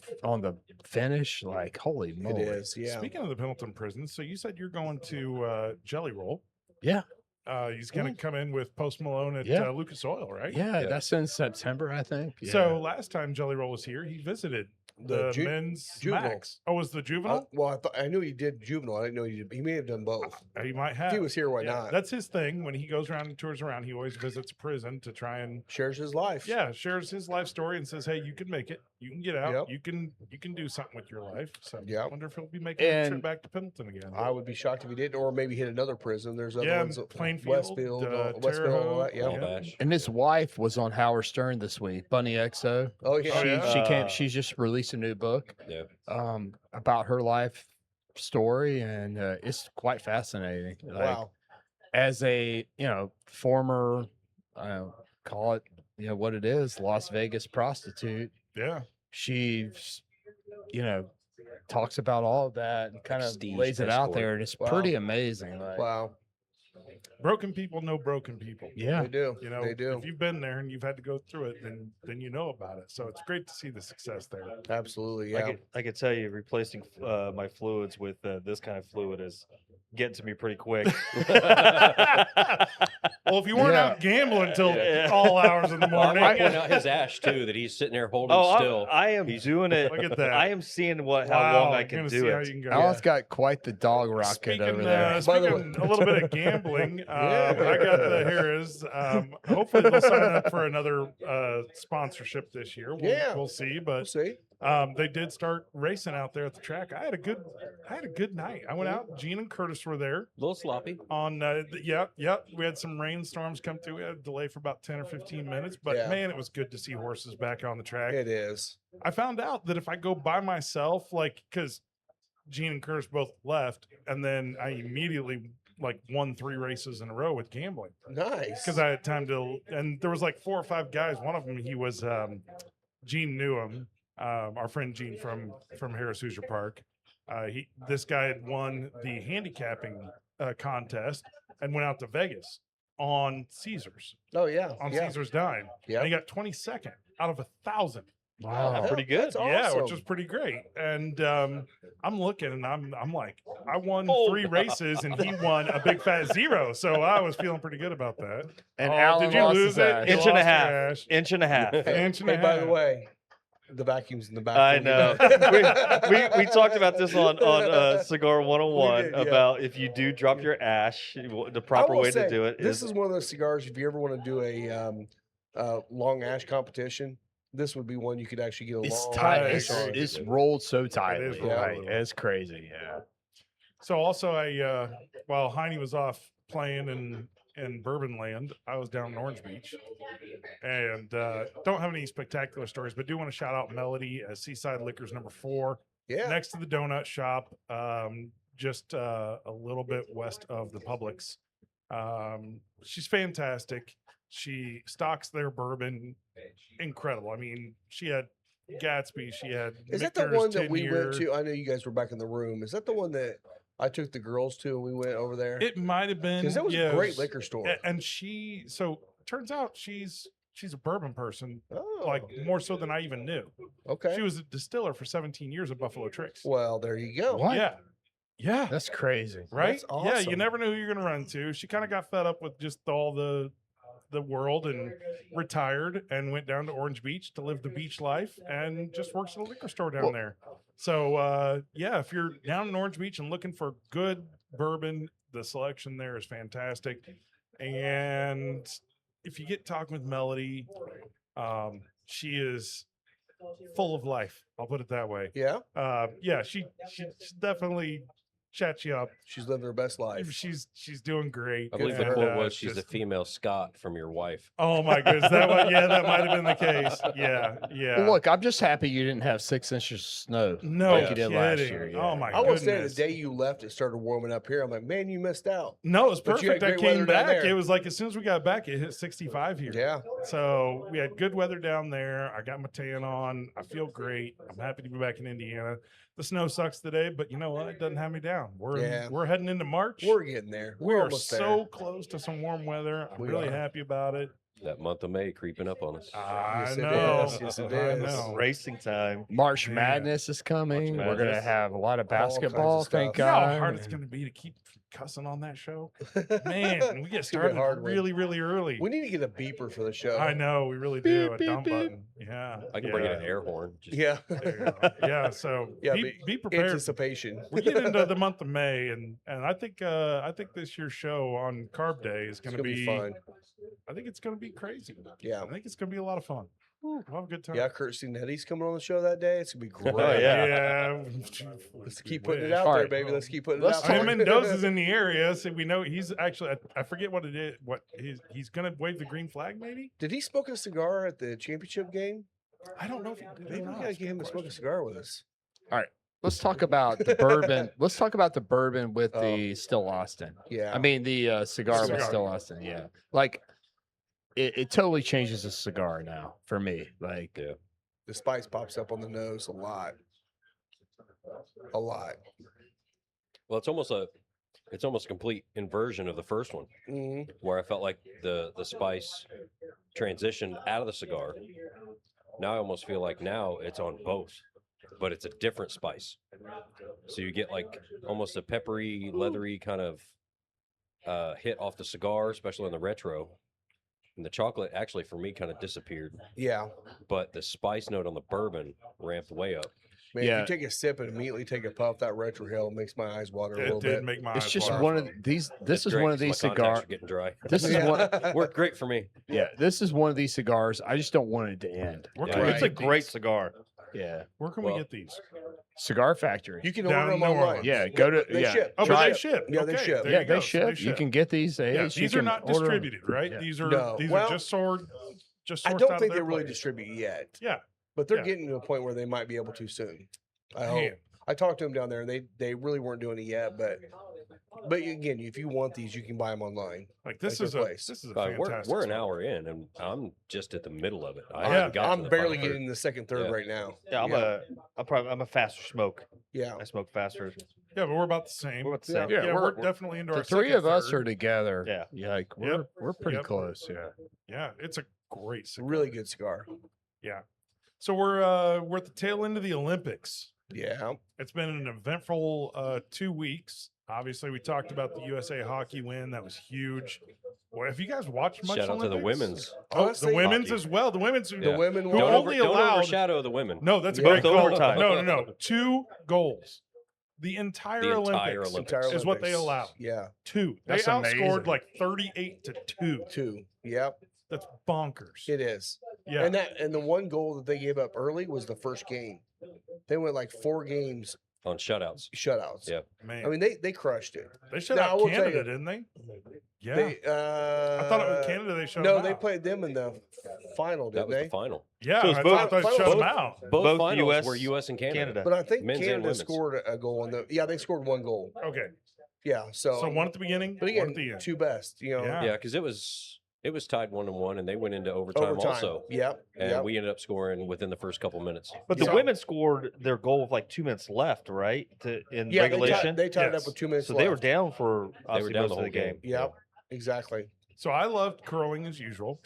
finish. Like holy
It
moly!
is. Yeah.
Speaking of the Pendleton prison, so you said you're going to Jelly Roll.
Yeah.
He's going to come in with Post Malone at
Yeah.
Lucas Oil, right?
Yeah,
Yeah.
that's in September, I think. Yeah.
So last time Jelly Roll was here, he visited the
ju-
men's
juvenile.
max. Oh, was the juvenile?
Well, I knew he did juvenile. I didn't know he did. He may have done both.
He might have.
If he was here, why
Yeah,
not?
That's his thing. When he goes around and tours around, he always visits a prison to try and
Shares his life.
shares his life story and says, "Hey, you can make it. You can get out.
Yep.
You can do something with your life." So I
Yep.
wonder if he'll be making a trip
And-
back to Pendleton again.
I would be shocked if he didn't, or maybe hit another prison. There's other
Yeah,
ones,
Plainfield,
Westfield,
Terre
Westfield, all
Haute,
that. Yeah.
Wabash.
And his wife was on Howard Stern this week, Bunny XO.
Oh yeah.
Oh, yeah.
She came.
Uh,
She's just released a new book
Yeah.
about her life story, and it's quite fascinating. Like,
Wow.
as a former, call it what it is, Las Vegas prostitute.
Yeah.
She's talks about all of that and kind of
Prestige
lays it out
escort.
there, and it's
Wow.
pretty amazing. Like,
Wow.
Broken people know broken people.
yeah,
They do.
You know,
They do.
if you've been there and you've had to go through it, then you know about it. So it's great to see the success there.
Absolutely.
I
Yeah.
could tell you replacing my fluids with this kind of fluid is getting to me pretty quick.
Well, if you weren't
Yeah.
out gambling till
Yeah.
all hours in the
Well, I
morning,
want to point out his ash too, that he's sitting there holding
Oh,
still.
I am
He's-
doing it.
Look at that.
I am seeing how long I
I'm
can
gonna
do
see how
it.
you can go.
Alan's got quite the dog rocket
Speaking,
over there.
By the
speaking a little bit of gambling, I got the Harris. Hopefully they'll sign up for another sponsorship this year.
Yeah.
We'll see.
We'll
But
see.
they did start racing out there at the track. I had a good night. I went out. Gene and Curtis were there.
a little sloppy.
On yep. We had some rainstorms come through. We had a delay for about 10 or 15 minutes, but
Yeah.
man, it was good to see horses back on the track.
It is.
I found out that if I go by myself, like, because Gene and Curtis both left, and then I immediately like won 3 races in a row with gambling
Nice.
because I had time to, and there was like 4 or 5 guys. One of them, he was Gene knew him, our friend Gene from Harris Hoosier Park. This guy had won the handicapping contest and went out to Vegas on Caesars
Oh yeah.
on
yeah.
Caesars dime.
Yeah.
And he got 22nd out of 1,000.
Wow, pretty good.
That's
Yeah,
awesome.
which was pretty great. And I'm looking, and I'm like, I won
Oh.
3 races, and he won a big fat 0. So I was feeling pretty good about that.
And
Oh,
Alan
did you
lost
lose
his
it?
ash.
You
Inch and a
lost your
half.
ash.
Inch and a half.
Inch and a
Hey, by the
half.
way, the vacuum's in the back.
I
when you
know.
back-
we talked about this on Cigar 101
We did, yeah.
about if you do drop your ash, the
I
proper
will
way
say,
to do it
This
is
is one of those cigars. If you ever want to do a long ash competition, this would be one you could actually get a
It's
long
tight.
I
ash on.
agree.
It's rolled so tightly.
rolled
Right.
really
It's crazy. Yeah.
So also, while Heine was off playing in Bourbon Land, I was down in Orange Beach, and don't have any spectacular stories, but do want to shout out Melody at Seaside Liquors number 4,
Yeah.
next to the donut shop, just a little bit west of the Publix. She's fantastic. She stocks their bourbon incredible. I mean, she had Gatsby, she had
Is that the
Michter's
one that we
10-year.
went to? I know you guys were back in the room. Is that the one that I took the girls to and we went over there?
It might have been
Because that was
yeah,
a
it
great
was-
liquor store.
And she turns out she's a bourbon person,
Oh,
like more so than I even knew.
okay.
She was a distiller for 17 years at Buffalo Tricks.
Well, there you go.
What?
Yeah,
That's crazy.
right.
That's
Yeah, you
awesome.
never knew who you're gonna run into. She kind of got fed up with just all the world and retired and went down to Orange Beach to live the beach life and just works at a liquor store down
Well-
there. So yeah, if you're down in Orange Beach and looking for good bourbon, the selection there is fantastic. And if you get talking with Melody, she is full of life. I'll put it that way.
Yeah.
Yeah, she definitely chats you up.
She's living her best life.
She's doing great.
I believe the
and,
quote was, "She's
just-
the female Scott from your wife."
Oh my goodness, that might have been the case. Yeah.
Well, look, I'm just happy you didn't have 6 inches of snow
No
like you did last
kidding.
year.
Oh my
I will
goodness.
say the day you left, it started warming up here. I'm like, man, you missed out.
No, it was
But you had
perfect. I
great weather
came
down
back.
there.
It was like as soon as we got back, it hit 65 here.
Yeah.
So we had good weather down there. I got my tan on. I feel great. I'm happy to be back in Indiana. The snow sucks today, but you know what? It doesn't have me down.
Yeah.
We're heading into March.
We're getting there.
We
We're
are
almost
so
there.
close to some warm weather. I'm
We
really
are.
happy about it.
That month of May creeping up on us.
I
Yes, it
know.
is. Yes, it
I
is.
know.
racing time.
March
Man.
Madness is coming. We're gonna
Madness.
have a lot of
All kinds of
basketball. Thank
stuff.
You know how
God.
hard it's going to be to keep cussing on that show? Man, we get
It's gonna be a
started
hard one.
really, really early.
We need to get a beeper for the show.
I know, we really do.
Beep,
A
beep,
dump
beep.
button. Yeah.
I can
yeah.
bring in an air horn. Just,
Yeah.
There you go. Yeah. So
Yeah,
be prepared.
Anticipation.
We get into the month of May, and I think this year's show on Carb Day is
It's
going
gonna
to
be fun.
I think it's going to be crazy.
Yeah.
I think it's going to be a lot of fun. We'll have a good time.
Yeah, Kirsty Nettie's coming on the show that day. It's gonna be great.
Oh, yeah.
Yeah.
Let's
We
keep putting it
wish.
out
All
there,
right.
baby. Let's keep putting
Let's
it out
I mean,
there.
Mendoza's in the area, so we know he's actually. I forget what it is. What he's going to wave the green flag, maybe.
Did he smoke a cigar at the championship game?
I don't know if he did.
Maybe
or
we
not.
gotta
It's a
get him
good
to smoke a
question.
cigar with us.
Let's talk about the bourbon. Let's talk about the bourbon with
Oh.
the Still Austin.
Yeah.
I mean the cigar with
Cigar.
Still Austin. Yeah, like it totally changes a cigar now for me. Like
yeah.
the spice pops up on the nose a lot. A lot.
Well, it's almost a complete inversion of the first one,
hmm
where I felt like the spice transitioned out of the cigar. Now I almost feel like now it's on both. but it's a different spice. So you get like almost a peppery, leathery kind of hit off the cigar, especially on the retro. And the chocolate actually for me kind of disappeared,
Yeah.
but the spice note on the bourbon ramped way up.
Man,
Yeah.
if you take a sip and immediately take a puff, that retro hill makes my eyes water a
It
little
did
bit.
make my
It's
eyes
just
water.
one of these. This
It's
is
great
one of
'cause
these
my contacts
cigars.
are getting dry.
This is
Yeah.
one.
Worked great for me.
Yeah, this is one of these cigars. I just don't want it to end.
Where
Yeah.
can we
It's a
get
great
these?
cigar.
Yeah,
Where can
Well,
we get these?
Cigar Factory.
You can
Down
order
in
them
New
online.
Orleans.
Yeah, go to
They
yeah.
ship.
Oh,
Try
but they
it.
ship.
Yeah, they
Okay,
ship.
there
Yeah,
you go.
they
So
ship. You can get these.
Yeah,
Ace. You
these are
can
not
order 'em.
distributed, right?
Yeah.
These are
No.
these
Well,
are just sourced. Just sourced
I
out
don't
of
think
their
they really
place.
distribute yet,
Yeah,
but they're
Yeah.
getting to a point where they might be able to soon. I hope.
Man.
I talked to them down there, and they really weren't doing it yet. But again, if you want these, you can buy them online.
like this
At
is
their
a
place.
this is a
We're
fantastic.
an
smoke.
hour in, and I'm just at the middle of it. I
Yeah,
haven't got to
I'm
the
barely
final third.
getting the second, third
Yeah.
right now.
Yeah, I'm a faster smoke.
Yeah.
I smoke faster.
Yeah, but we're about the same.
We're about the
Yeah.
same.
Yeah,
Yeah,
we're,
we're-
definitely into
The
our
three
second,
of us
third.
are together.
Yeah.
Yeah, like
Yep.
we're pretty
Yep.
close. Yeah.
Yeah, it's a great cigar.
Really good cigar.
So we're at the tail end of the Olympics.
Yeah.
It's been an eventful 2 weeks. Obviously, we talked about the USA hockey win. That was huge. Well, have you guys watched much
Shout out to the
Olympics?
women's.
Oh,
Honestly,
the women's
hockey.
as well. The women's.
The
Yeah.
women
Who
won.
only
Don't
allowed-
overshadow the women.
No, that's a
Yeah.
great
Both
call.
overtime.
No. 2 goals. The entire,
The entire
Olympics,
Olympics.
Entire
is what they
Olympics.
allow.
Yeah.
2. They
That's
outscored
amazing.
like 38-2.
2. Yep.
That's bonkers.
It is.
Yeah.
And the one goal that they gave up early was the first game. They went like 4 games
On shutouts.
shutouts.
Yeah.
Man,
I mean, they crushed it.
they shut
now, I
out
will tell
Canada,
you-
didn't they? Yeah.
They,
I thought it was Canada they showed
No,
them
they
out.
played them in the final,
That
didn't
was
they?
the final.
Yeah,
So it's
I
both-
thought they
both-
shut them out.
Both
Both
finals
US
were U.S. and Canada.
But I think
Men's and
Canada
women's.
scored a goal in the. Yeah, they scored 1 goal.
Okay.
Yeah. So,
So one at the beginning,
but
one at
again,
the end.
2 best. You know,
Yeah.
Yeah, because it was tied 1-1, and they went into overtime, also.
Yep.
And
Yep.
we ended up scoring within the first couple minutes.
But the
So-
women scored their goal with like 2 minutes left, right? In
Yeah,
regulation.
they tied it
Yes.
up with 2 minutes
So
left.
they were down for obviously
down
most
the
of
whole
the game.
game.
Yep. Exactly.
So I loved curling as usual.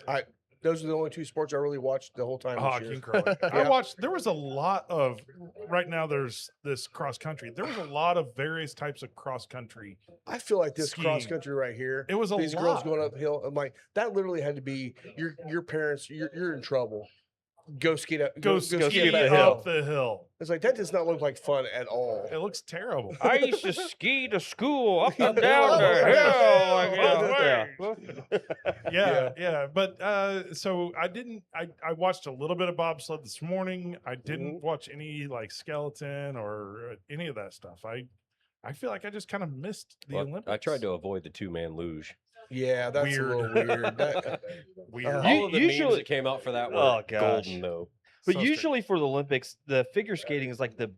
Those are the only 2 sports I really watched the whole time.
Hockey
This year.
and curling. I
Yeah.
watched. There was a lot of. Right now, there's this cross country. There was a lot of various types of cross country.
I feel like this
Skiing.
cross country right here.
It was a
These
lot.
girls going uphill. I'm like, that literally had to be your parents. You're in trouble. Go skate up.
Go
ski
ski
up that
up the hill.
It's like that does not look like fun at all.
It looks terrible.
I used to ski to school up and
Yeah.
down the hill. Like,
Oh,
yeah.
yeah. But so I didn't. I watched a little bit of bobsled this morning. I didn't watch any like skeleton or any of that stuff. I feel like I just kind of missed the
Well,
Olympics.
I tried to avoid the 2-man luge.
Yeah, that's
Weird.
a little weird. That,
Weird.
All of the memes
usually-
that came out for that were
Oh, gosh.
golden, though.
But
So
usually for the Olympics, the figure skating is like the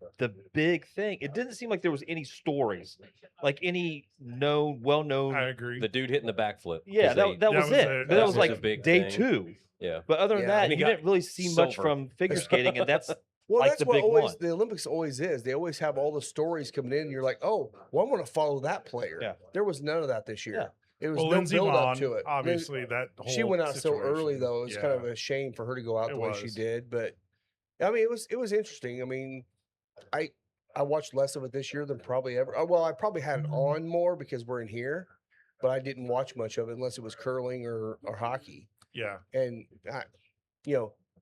big thing. It didn't seem like there was any stories, like any well known.
I agree.
The dude hitting the backflip.
Yeah,
'cause
that,
they-
was
was
it.
a-
But
that
that was
was
a
like
big
day
thing.
2.
yeah.
But other than
Yeah.
that,
And he
you
got
didn't really see much
silver.
from figure skating, and that's
well,
like
that's
the
what
big
always
one.
the Olympics always is. They always have all the stories coming in. And you're like, oh, well, I'm going to follow that player.
Yeah.
There was none of that this year.
Yeah.
It was
well,
no
Lindsey
build
Vonn,
up to it.
obviously, that whole
She went out so early
situation.
though. It's kind of
Yeah.
a shame for her to go out
It
the way she
was.
did. But I mean, it was interesting. I mean, I watched less of it this year than probably ever. Well, I probably had it on more because we're in here, but I didn't watch much of it unless it was curling or hockey.
Yeah.
And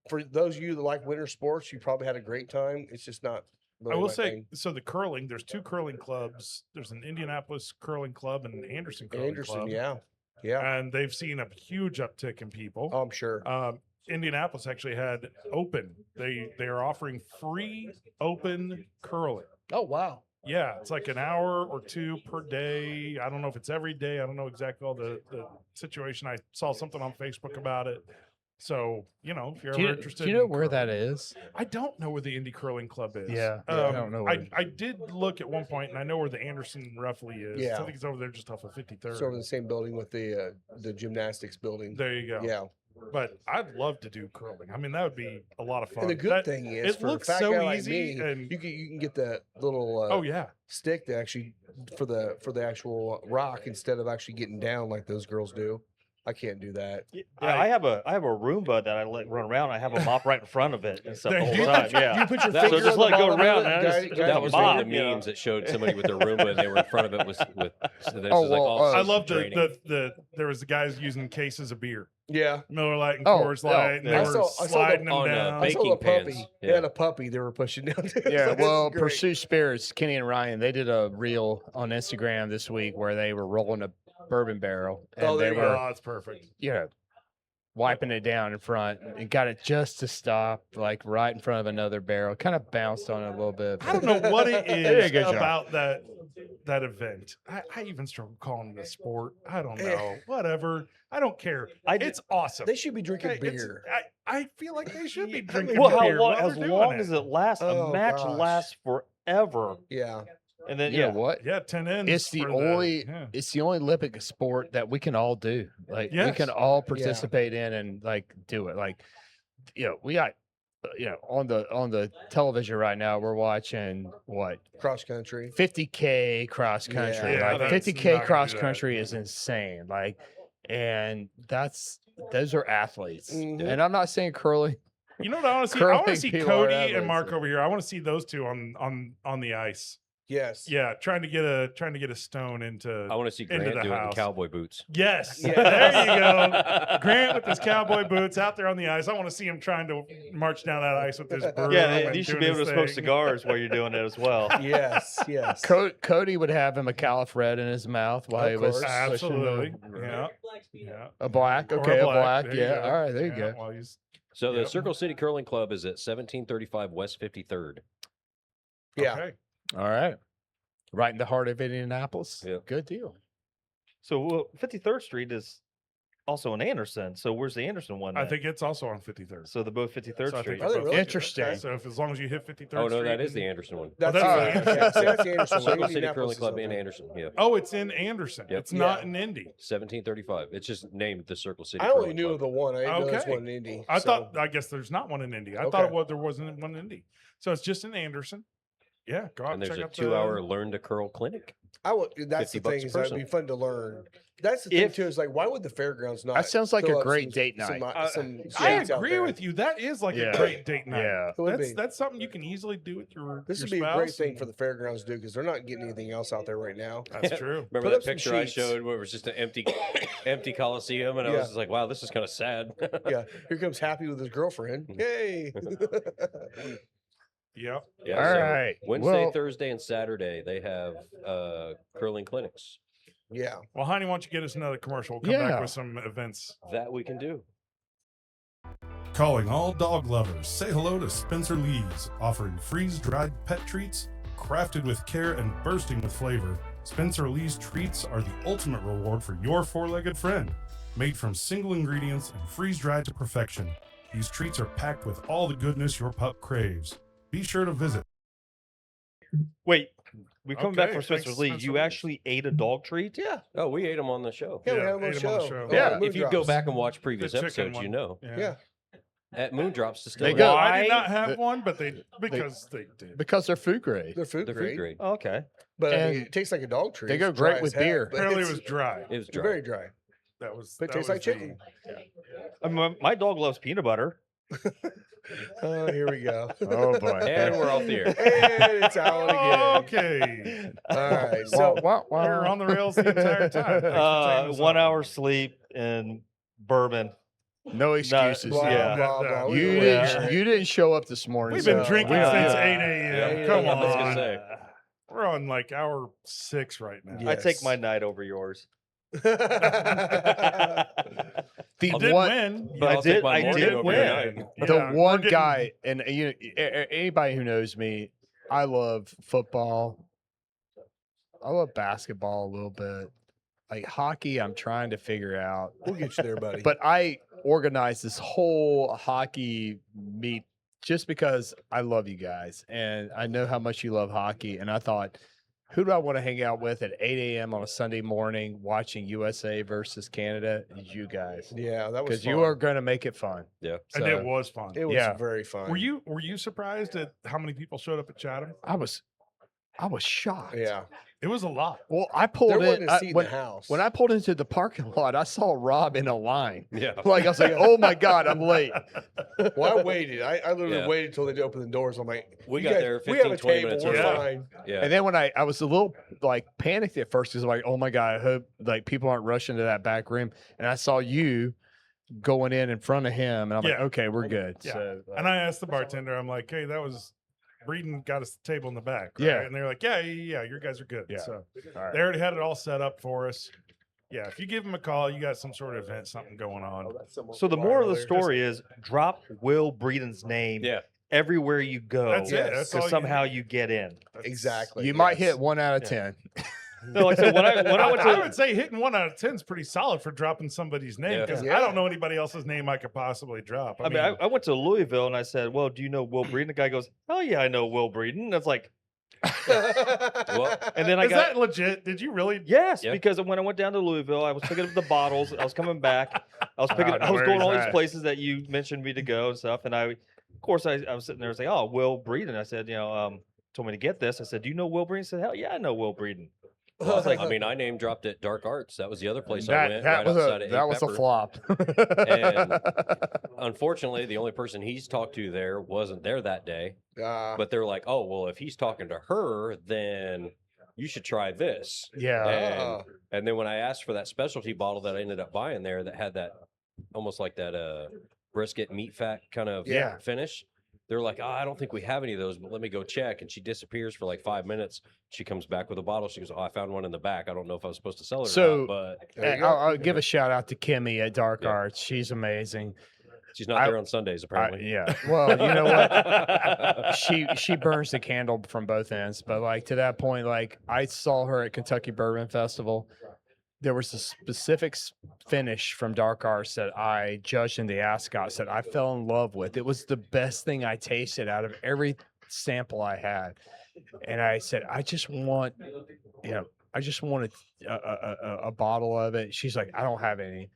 for those of you that like winter sports, you probably had a great time. It's just not. Really
I will
my
say,
thing.
so the curling, there's 2 curling clubs. There's an Indianapolis curling club and an Anderson curling
Anderson,
club.
yeah,
And they've seen a huge uptick in people.
I'm sure.
Indianapolis actually had open. They are offering free open curling.
Oh wow.
Yeah, it's like an hour or 2 per day. I don't know if it's every day. I don't know exactly all the situation. I saw something on Facebook about it. So, if you're
Do you,
ever interested,
do you know
in
where that
curling.
is?
I don't know where the Indy Curling Club is.
Yeah, I don't know where-
I did look at one point, and I know where the Anderson roughly is.
Yeah.
I think it's over there just off of 53rd.
It's over in the same building with the gymnastics building.
There you go.
Yeah.
But I'd love to do curling. I mean, that would be a lot of fun.
And the good
That-
thing is,
it
for a
looks
fat
so
guy like
easy,
me,
and-
you can get the little
oh yeah,
stick to actually for the actual rock instead of actually getting down like those girls do. I can't do that.
Yeah, I have a Roomba that I let run around. I have a mop right in front of it and stuff the
There
whole
you
time. Yeah.
You put your
That-
finger
so
just
on the
let it go
bottom of
around,
it,
and I
guide-
just-
guide
That
the
was
finger.
one of the
you know.
memes that showed somebody with their Roomba and they were in front of it with so this
Oh,
is like
well,
all
I
sorts
love
of
the,
draining.
there was the guys using cases of beer,
Yeah.
Miller Lite and
Oh,
Coors
yeah.
Light, and they
I
were
saw the-
sliding them
on,
down.
I saw
baking
the puppy.
pans.
They had
Yeah.
a puppy they were pushing down. It's
Yeah,
like, this is
well,
great.
Pursue Spirits, Kenny and Ryan, they did a reel on Instagram this week where they were rolling a bourbon barrel and
Oh, there
they
you
were,
go.
Oh, it's perfect.
you know, wiping it down in front and got it just to stop, like right in front of another barrel. Kind of bounced on it a little bit.
I don't know what it
They did a
is
good job.
about that event. I even struggle calling it a sport. I don't know. Whatever. I don't care. It's awesome.
They should be drinking
Hey, it's-
beer.
I feel like they should be
I
drinking
mean,
Well, how
beer
long?
while
As
they're
long
doing
as it lasts,
Oh,
a match
gosh.
lasts forever.
Yeah.
And then
You know what?
Yeah, 10 ends.
It's the
for
only
yeah.
it's the only Olympic sport that we can all do. Like we
Yes.
can all participate in and like do it. Like we got on the television right now we're watching what
Cross country.
50K cross country.
Yeah,
Like
that's
50K
not gonna
cross
do that.
country is insane. Like and those are athletes.
Mhm.
And I'm not saying curling.
You know what I want to see? I want to
Curling
see
people are
Cody
athletes,
and Mark
yeah.
over here. I want to see those two on the ice.
Yes.
Yeah, trying to get a stone into.
I want to see
into
Grant
the
do it in
house.
cowboy boots.
Yes,
Yeah.
there you go. Grant with his cowboy boots out there on the ice. I want to see him trying to march down that ice with his broom.
Yeah,
and
you should
doing
be able to
his
smoke
thing.
cigars while you're doing it as well.
Yes. Yes.
Cody would have him a Calif Red in his mouth while
Of
he was
course.
pushing
Absolutely.
the-
Yeah. Yeah.
a black.
Or
Okay, a black.
There you
Yeah.
go.
All right, there you
Yeah,
go.
while he's-
So the
Yep.
Circle City Curling Club is at 1735 West 53rd.
Yeah.
Okay.
All right. Right in the heart of Indianapolis.
Yeah.
Good deal.
So 53rd Street is also in Anderson. So where's the Anderson one?
I
then?
think it's also on 53rd.
so. They're both 53rd
So I
Street.
think they're both
really?
Interesting.
Okay.
So if as long as you hit 53rd
Oh no,
Street
that is
and-
the Anderson one.
That's,
that's
the
the
Anderson.
Anderson.
That's the Anderson.
Circle City
Indianapolis
Curling
is
Club
over
in
there.
Anderson. Yeah,
Oh, it's in Anderson.
Yep.
It's not
Yeah.
in Indy.
1735. It's just named the Circle City.
I only
Curling
knew
Club.
of the one. I didn't know there's
Okay.
one in Indy.
I
so-
thought. I guess there's not one in Indy. I thought
Okay.
there wasn't one in Indy. So it's just in Anderson. Yeah, go out
And
and
there's
check
a
out
2-hour learn to curl clinic.
I would. That's the
$50
thing.
a
Is that'd
person.
be fun to learn. That's the thing
If-
too. Is like, why would the fairgrounds not?
That sounds like
fill
a
up
great
some-
date
some,
night.
some
I
seats out
agree
there?
with you. That is like
Yeah.
a great date night.
Yeah.
It would be.
That's something you can easily do with your.
This
your
would be a great
spouse
thing
and-
for the fairgrounds to do because they're not getting anything else out there right now.
That's true.
Remember
Put
that
up some
picture I
sheets.
showed where it was just an empty Coliseum, and I
Yeah.
was just like, "Wow, this is kind of sad."
Yeah, here comes Happy with his girlfriend. Yay!
Yep.
Yeah,
All
so
right.
Wednesday,
Well-
Thursday, and Saturday they have curling clinics.
yeah,
Well, Heine, why don't you get us another commercial? We'll come
Yeah.
back with some events.
That we can do.
Calling all dog lovers, say hello to Spencer Lee's, offering freeze-dried pet treats, crafted with care and bursting with flavor. Spencer Lee's treats are the ultimate reward for your four-legged friend. Made from single ingredients and freeze-dried to perfection, these treats are packed with all the goodness your pup craves. Be sure to visit.
Wait, we're coming back
Okay,
from
thanks,
Spencer's League.
Spencer
You
Lee's.
actually ate a dog treat?
yeah,
Oh, we ate them on the show.
yeah. We
Yeah,
had him on
ate
the
'em on the
show.
show.
Yeah,
Moon
If you go
Drops.
back and watch previous
The chicken
episodes,
one.
you know
Yeah,
at Moondrops
They
Distillery.
go-
Well, I did
Why-
not have
the-
one, but they did.
Because they're food grade.
they're food
They're
grade,
food grade.
Oh, okay.
but I mean,
And
it tastes like a dog treat.
they go
It's dry
great
as
with
heck,
beer.
but
Apparently, it
it's-
was dry.
It was
it's
dry.
very dry.
That was.
But it
that
tastes
was
like
the-
chicken.
I mean, my dog loves peanut butter.
Oh, here we go.
Oh, boy.
And we're off the air.
And it's out again.
Okay.
All right, so
We're on the rails the entire time. Thanks for taking us
1
off.
hour sleep and bourbon.
No excuses.
blah,
Yeah.
blah, blah.
You
We
You
know
didn't.
that.
You didn't show up this morning.
We've been
so-
drinking
Uh,
since
yeah.
8 a.m.
Yeah,
Come
yeah,
I was gonna
on.
say.
We're on like hour 6 right now.
Yeah.
I take
Yes.
my night over yours.
The
You did
one,
win.
But I'll take my
I
morning
did
over
win.
your night.
Yeah,
the
we're
one
getting-
guy, and anybody who knows me, I love football. I love basketball a little bit. Like hockey, I'm trying to figure out.
We'll get you there, buddy.
But I organized this whole hockey meet just because I love you guys and I know how much you love hockey. And I thought, who do I want to hang out with at 8 a.m. on a Sunday morning watching USA versus Canada? You guys.
yeah, that was
Because you
fun.
are going to make it fun.
Yeah.
And
So,
it was fun.
It was
Yeah.
very fun.
Were you surprised at how many people showed up at Chatham?
I was shocked.
Yeah.
It was a lot.
Well, I
There
pulled
wasn't
in
a seat in
when,
the house.
when I pulled into the parking lot. I saw Rob in a line.
Yeah.
Like I was like, "Oh my god, I'm late."
Well, I waited. I literally
Yeah.
waited until they opened the doors. I'm like,
We
"You
got
guys-
there
we have
15,
a
20
table.
minutes
We're
early.
fine."
Yeah.
And then when I was a little like panicked at first, because like, "Oh my god, I hope like people aren't rushing to that back room." And I saw you going in front of him, and I'm like,
Yeah.
"Okay, we're good."
Yeah.
So,
And I asked the bartender, I'm like, hey, that was Breeden got us the table in the back. Right?
Yeah.
And they're like, yeah, your guys are good.
Yeah.
So
all right.
they already had it all set up for us. Yeah. If you give them a call, you got some sort of event, something going on.
So the moral of the
Just-
story is drop Will Breeden's name
Yeah.
everywhere you go.
That's it.
Yes.
That's all
Because
you
somehow
need.
you get in.
Exactly.
You might
yes.
hit 1 out of
Yeah.
10.
No, like I said, when I went
I
to
would say hitting 1 out of 10 is pretty solid for dropping somebody's name
Yeah.
because
Yeah.
I don't know anybody else's name I could possibly drop.
I mean, I went to Louisville and I said, "Well, do you know Will Breeden?" The guy goes, "Oh yeah, I know Will Breeden." It's like,
Well,
and then I
is
got
that legit? Did you really?
yes,
Yeah.
because when I went down to Louisville, I was picking up the bottles. I was coming back. I was picking.
I know
I was
where
going
he's
all these
at.
places that you mentioned me to go and stuff. And of course, I was sitting there saying, "Oh, Will Breeden." I said, told me to get this. I said, "Do you know Will Breeden?" He said, "Hell yeah, I know Will Breeden."
well, I was like, I mean, I name dropped at Dark Arts. That was the other place I
That,
went
that
right
was
outside
a
of
that was a
Pepper.
flop.
And unfortunately, the only person he's talked to there wasn't there that day. But they're like, oh, well, if he's talking to her, then you should try this.
yeah.
And, and then when I asked for that specialty bottle that I ended up buying there that had that almost like that brisket meat fat kind of
Yeah.
finish, they're like, oh, I don't think we have any of those, but let me go check. And she disappears for like 5 minutes. She comes back with a bottle. She goes, oh, I found one in the back. I don't know if I was supposed to sell it or
So-
not, but
There you
Hey,
go.
I'll give a shout out to Kimmy at Dark
Yeah.
Arts. She's amazing.
she's not there on Sundays, apparently.
Yeah. Well, you know what? She burns the candle from both ends. But like to that point, like I saw her at Kentucky Bourbon Festival. There was a specific finish from Dark Arts that I judged in the ascots that I fell in love with. It was the best thing I tasted out of every sample I had, and I said, I just want, I just wanted a bottle of it. She's like, I don't have any.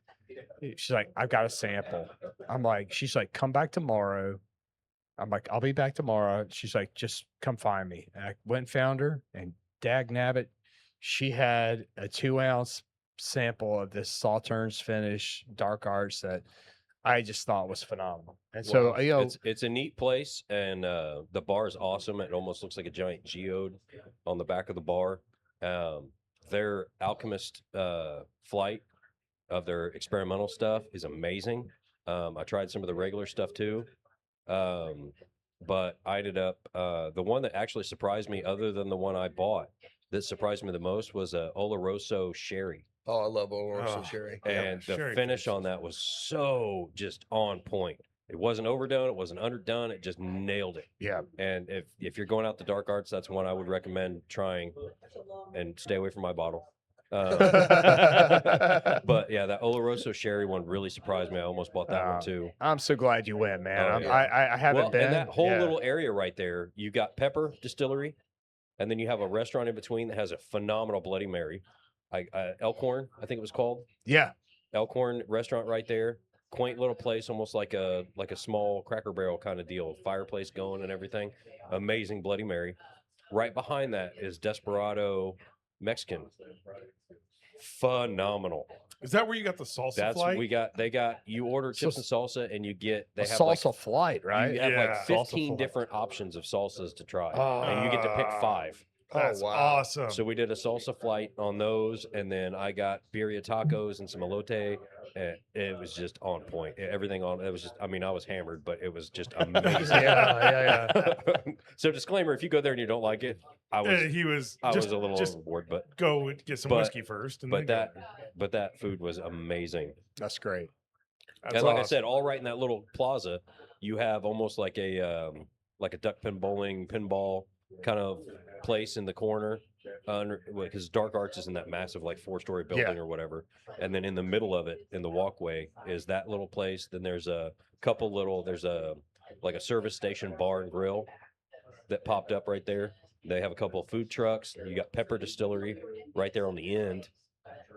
She's like, I've got a sample. I'm like, she's like, come back tomorrow. I'm like, I'll be back tomorrow. She's like, just come find me. And I went and found her, and dag nabbit, she had a 2-ounce sample of this Sauternes finish Dark Arts that I just thought was phenomenal. And so,
it's a neat place, and the bar is awesome. It almost looks like a giant geode on the back of the bar. Their Alchemist flight of their experimental stuff is amazing. I tried some of the regular stuff too, but I ended up the one that actually surprised me, other than the one I bought, that surprised me the most was a Oloroso Sherry.
Oh, I love Oloroso
Oh.
Sherry.
And the
Sherry
finish
tastes
on that was so just on point. It wasn't overdone. It wasn't underdone. It just nailed it.
yeah,
And if you're going out to Dark Arts, that's one I would recommend trying, and stay away from my bottle. But yeah, that Oloroso Sherry one really surprised me. I almost bought that one too.
I'm so glad you went, man.
Oh,
I'm-
yeah.
I haven't
Well,
been.
and that whole
yeah.
little area right there, you got Pepper Distillery, and then you have a restaurant in between that has a phenomenal Bloody Mary. Elkhorn, I think it was called.
Yeah.
Elkhorn restaurant right there. Quaint little place, almost like a small Cracker Barrel kind of deal. Fireplace going and everything. Amazing Bloody Mary. Right behind that is Desperado Mexican. Phenomenal.
Is that where you got the salsa
That's
flight?
we got. They got you order
So
chips and salsa, and you get they
A
have
salsa
like,
flight, right?
you have like
Yeah.
Salsa
15
flight.
different options of salsas to try,
Oh.
and you get to pick 5.
That's
wow.
awesome.
So we did a salsa flight on those, and then I got birria tacos and some elote. And it was just on point. Everything on it was just. I mean, I was hammered, but it was just amazing.
Yeah.
So disclaimer: if you go there and you don't like it, I was
he was
I
just,
was a little
just
overboard, but
go and get some
but-
whiskey first. And then go.
that food was amazing.
That's great.
That's
And like I
awesome.
said, all right in that little plaza, you have almost like a duck pin bowling pinball kind of place in the corner, because Dark Arts is in that massive like 4-story building or whatever, and then in the middle of it, in the walkway, is that little place. Then there's a couple little there's a like a service station bar and grill that popped up right there. They have a couple of food trucks. You got Pepper Distillery right there on the end,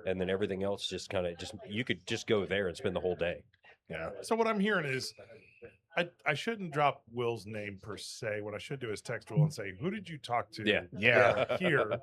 and then everything else just kind of you could just go there and spend the whole day.
Yeah.
So what I'm hearing is, I shouldn't drop Will's name per se. What I should do is text Will and say, "Who did you talk to?"
Yeah.
Yeah.
Here,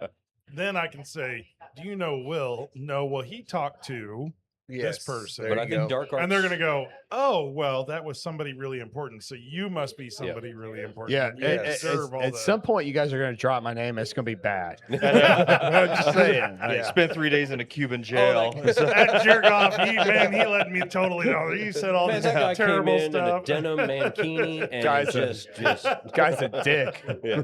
then I can say, do you know Will? No. Well, he talked to
Yes,
person.
there
But I
you
think
go.
Dark Arts.
and they're gonna go, oh well, that was somebody really important. So you must be somebody really important.
Yeah,
and you
Yes.
deserve all
at
the-
some point you guys are going to drop my name. It's going to be bad.
Yeah.
I'm just saying.
Yeah.
Spent 3 days in a Cuban jail.
that jerk off. He let me totally know. He said all
Man,
this
that guy came
terrible
in
stuff.
in a denim mankini and
Guy's
just
Guy's a dick.
yeah.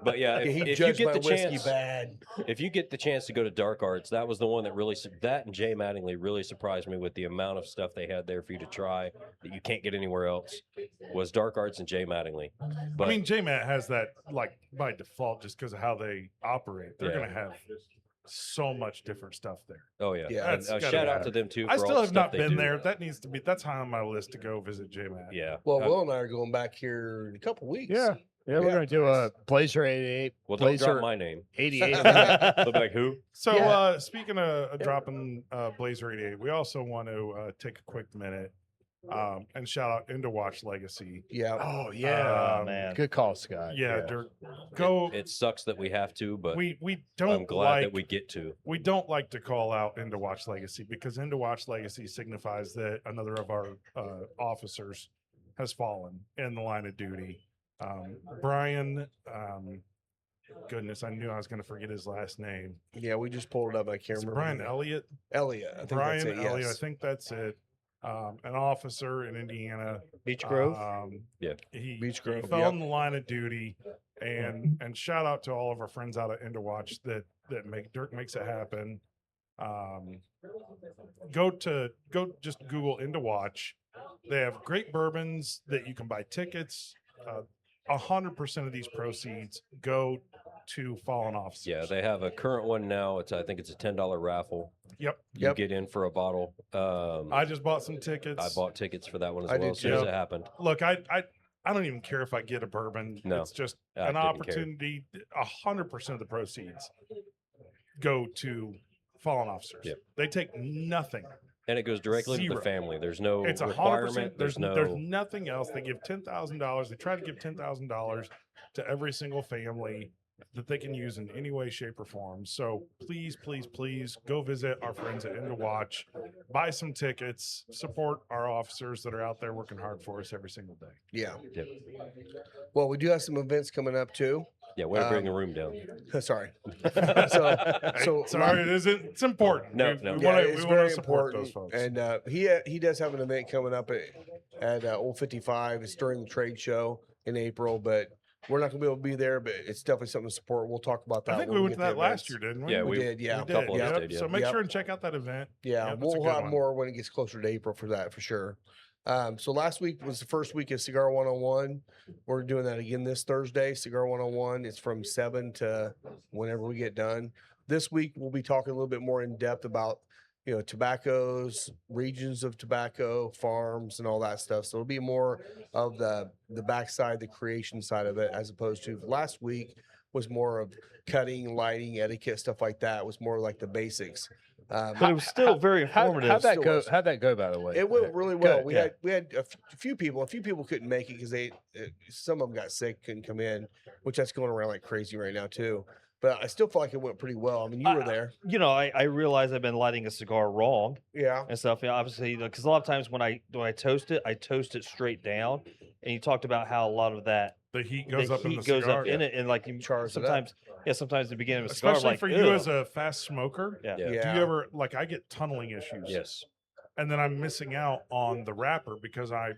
But yeah,
Yeah, he
if you
judged
get
my
the
whiskey
chance,
bad.
if you get the chance to go to Dark Arts, that was the one that really that and Jay Mattingly really surprised me with the amount of stuff they had there for you to try that you can't get anywhere else. Was Dark Arts and Jay Mattingly. But
I mean, J-Matt has that like by default just because of how they operate. They're
Yeah.
gonna have so much different stuff there.
oh yeah,
Yeah,
and,
that's gotta
shout out
happen.
to them too. For
I
all
still
the
have
stuff
not
they
been
do.
there. That's high on my list to go visit J-Matt.
Yeah.
Well, Will and I are going back here in a couple weeks.
Yeah. Yeah, we're
Yeah.
going to do a Blazer 88.
Well, don't
Blazer
drop my name.
88.
They'll be like, who?
So
Yeah.
speaking of dropping Blazer 88, we also want to take a quick minute and shout out Into Watch Legacy.
Yeah.
Oh, yeah.
Um,
man.
Good call, Scott.
Yeah, Dirk, go.
It sucks that we have to, but
we
I'm
don't
glad
like
that we get to.
we don't like to call out Into Watch Legacy because Into Watch Legacy signifies that another of our officers has fallen in the line of duty. Brian, goodness, I knew I was going to forget his last name.
Yeah, we just pulled it up. I can't
Is it
remember.
Brian
his name.
Elliott?
Elliott. I think
Brian
that's it,
Elliott, I
yes.
think that's it. An officer in Indiana.
Beach Grove.
He,
Beach
he
Grove,
fell
yep.
in the line of duty, and shout out to all of our friends out at Interwatch that make Dirk makes it happen. Go just Google Interwatch. They have great bourbons that you can buy tickets. 100% of these proceeds go to fallen officers.
Yeah, they have a current one now. I think it's a $10 raffle.
Yep.
You
Yep.
get in for a bottle.
I just bought some tickets.
I bought tickets for that one as
I
well
did
as soon as
too.
it happened.
Look, I don't even care if I get a bourbon.
No,
it's just
I
an
didn't care.
opportunity. 100% of the proceeds go to fallen officers.
Yep.
They take nothing.
And it goes directly to
Zero.
the family. There's no
It's 100%.
requirement.
There's
no.
nothing else. They give $10,000. They try to give $10,000 to every single family that they can use in any way, shape, or form. So please, please, please go visit our friends at Into Watch, buy some tickets, support our officers that are out there working hard for us every single day.
Yeah.
Yep.
Well, we do have some events coming up too.
Yeah, way to bring the
Um,
room down.
Sorry.
So sorry, it isn't. It's important.
No,
we,
no.
We
Yeah,
want to.
it's
We want
very
to support
important.
those folks.
And he does have an event coming up at Old 55. It's during the trade show in April, but we're not going to be able to be there. But it's definitely something to support. We'll talk about that.
I think
when
we went
get
to that
the
last
events.
year, didn't we?
Yeah,
We did. Yeah.
We
a couple
did.
of us
Yep.
did,
So
yeah.
make
Yep.
sure and check out that event.
Yeah,
that's a
we'll
good
have
one.
more when it gets closer to April for that for sure. So last week was the first week of Cigar 101. We're doing that again this Thursday. Cigar 101. It's from 7 to whenever we get done. This week we'll be talking a little bit more in depth about tobaccos, regions of tobacco, farms, and all that stuff. So it'll be more of the backside, the creation side of it, as opposed to last week was more of cutting, lighting, etiquette, stuff like that. It was more like the basics.
But it was still very informative.
How'd that
still
go?
was.
How'd that go, by the way?
It went really well.
Good,
We
yeah.
had a few people. A few people couldn't make it because some of them got sick, couldn't come in, which that's going around like crazy right now too. But I still feel like it went pretty well. I mean, you were there.
I realize I've been lighting a cigar wrong
Yeah.
and stuff. Yeah, obviously, because a lot of times when I toast it straight down. And you talked about how a lot of that
The heat
the
goes up in
heat
the
goes
cigar.
up in it, and like you
Chars it up.
sometimes, sometimes at the beginning of a cigar,
Especially
like,
for you
"Ugh."
as a fast smoker.
Yeah.
Yeah.
Yeah.
Do you ever I get tunneling issues?
Yes.
And then I'm missing out on the wrapper because I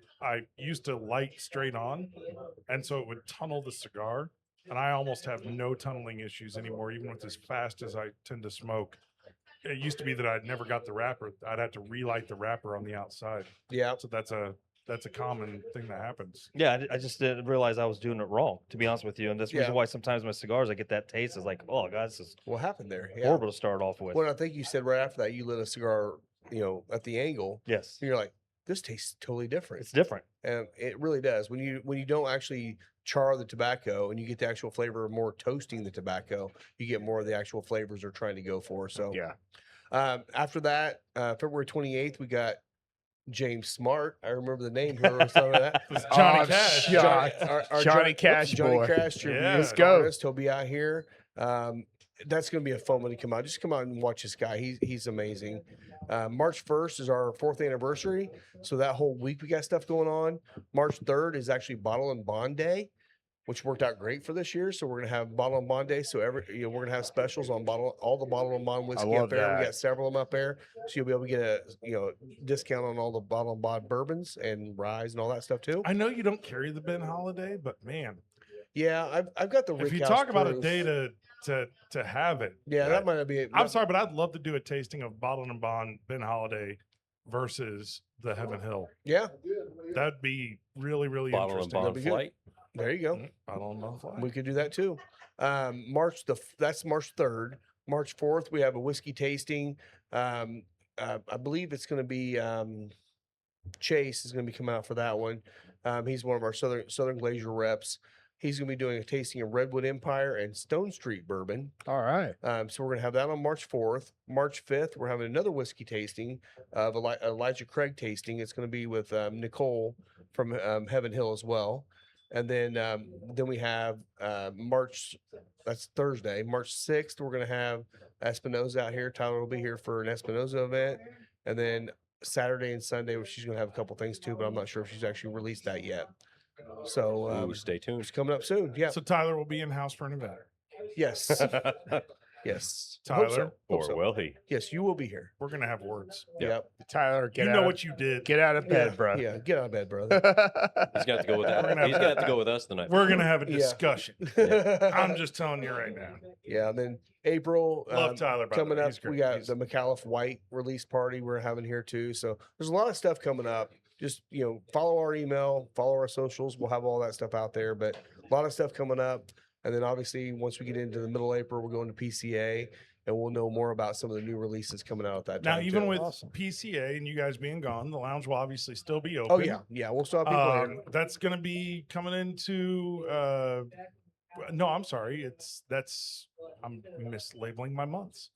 used to light straight on, and so it would tunnel the cigar. And I almost have no tunneling issues anymore, even with as fast as I tend to smoke. It used to be that I'd never got the wrapper. I'd have to relight the wrapper on the outside.
Yeah.
So that's a common thing that happens.
Yeah, I just didn't realize I was doing it wrong, to be honest with you. And that's the reason
Yeah.
why sometimes my cigars, I get that taste. It's like, oh, God, this is
What happened there? Yeah.
horrible to start off with.
Well, I think you said right after that you lit a cigar, at the angle,
Yes,
and you're like, this tastes totally different.
it's different.
And it really does. When you don't actually char the tobacco and you get the actual flavor of more toasting the tobacco, you get more of the actual flavors they're trying to go for. So
Yeah.
After that, February 28th, we got James Smart. I remember the name here. Or something like that.
It's Johnny
I'm
Cash.
shocked.
Our
Johnny Cash
Johnny
boy.
Cash tribute
Yeah.
Let's go.
artist. He'll be out here. that's going to be a fun one to come out. Just come out and watch this guy. He's amazing. March 1st is our 4th anniversary, so that whole week we got stuff going on. March 3rd is actually Bottle and Bond Day, which worked out great for this year. So we're gonna have Bottle and Bond Day. So we're gonna have specials on all the Bottle and Bond whiskey
love
up there. We
that.
got several of them up there, so you'll be able to get a discount on all the Bottle and Bond bourbons and ryes and all that stuff too.
I know you don't carry the Ben Holiday, but man,
Yeah, I've got the.
if you
Rickhouse
talk about a
proof.
day to have it,
Yeah, that might not be.
I'm sorry, but I'd love to do a tasting of Bottle and Bond Ben Holiday versus the Heaven Hill.
Yeah,
That'd be really, really
Bottle and
interesting.
Bond
be good.
flight.
there you go.
Bottle and Bond flight.
We could do that too. That's March 3rd. March 4th, we have a whiskey tasting. I believe it's going to be Chase is going to be coming out for that one. He's one of our Southern Glacier reps. He's going to be doing a tasting of Redwood Empire and Stone Street bourbon.
All right.
So we're going to have that on March 4th. March 5th, we're having another whiskey tasting of Elijah Craig tasting. It's going to be with Nicole from Heaven Hill as well. And then we have that's Thursday, March 6th, we're going to have Espinosa out here. Tyler will be here for an Espinosa event. And then Saturday and Sunday, where she's going to have a couple things too, but I'm not sure if she's actually released that yet. So
Ooh, stay tuned.
it's coming up soon. Yeah.
So Tyler will be in house for an event.
Yes. Yes. Hope
Tyler,
so. Hope
Or
so.
will he?
Yes, you will be here.
we're gonna have words.
Yep.
Tyler,
You know what you did.
Get out of bed,
Yeah,
bro.
Yeah. Get out of bed, brother.
He's got to go with
We're gonna
that.
have
He's got to go with us tonight.
We're gonna have a
Yeah.
discussion. I'm just telling you right now.
Yeah. And then April
Love Tyler. By the
coming
way.
up,
He's great.
we got
He's-
the McAuliffe White release party we're having here too. So there's a lot of stuff coming up. Just follow our email, follow our socials. We'll have all that stuff out there. But a lot of stuff coming up. And then obviously once we get into the middle of April, we're going to PCA. And we'll know more about some of the new releases coming out at that
now,
time.
even
too.
with
Awesome.
PCA and you guys being gone, the lounge will obviously still be open.
Oh yeah, we'll still have people here.
That's going to be coming into. No, I'm sorry. I'm mislabeling my months.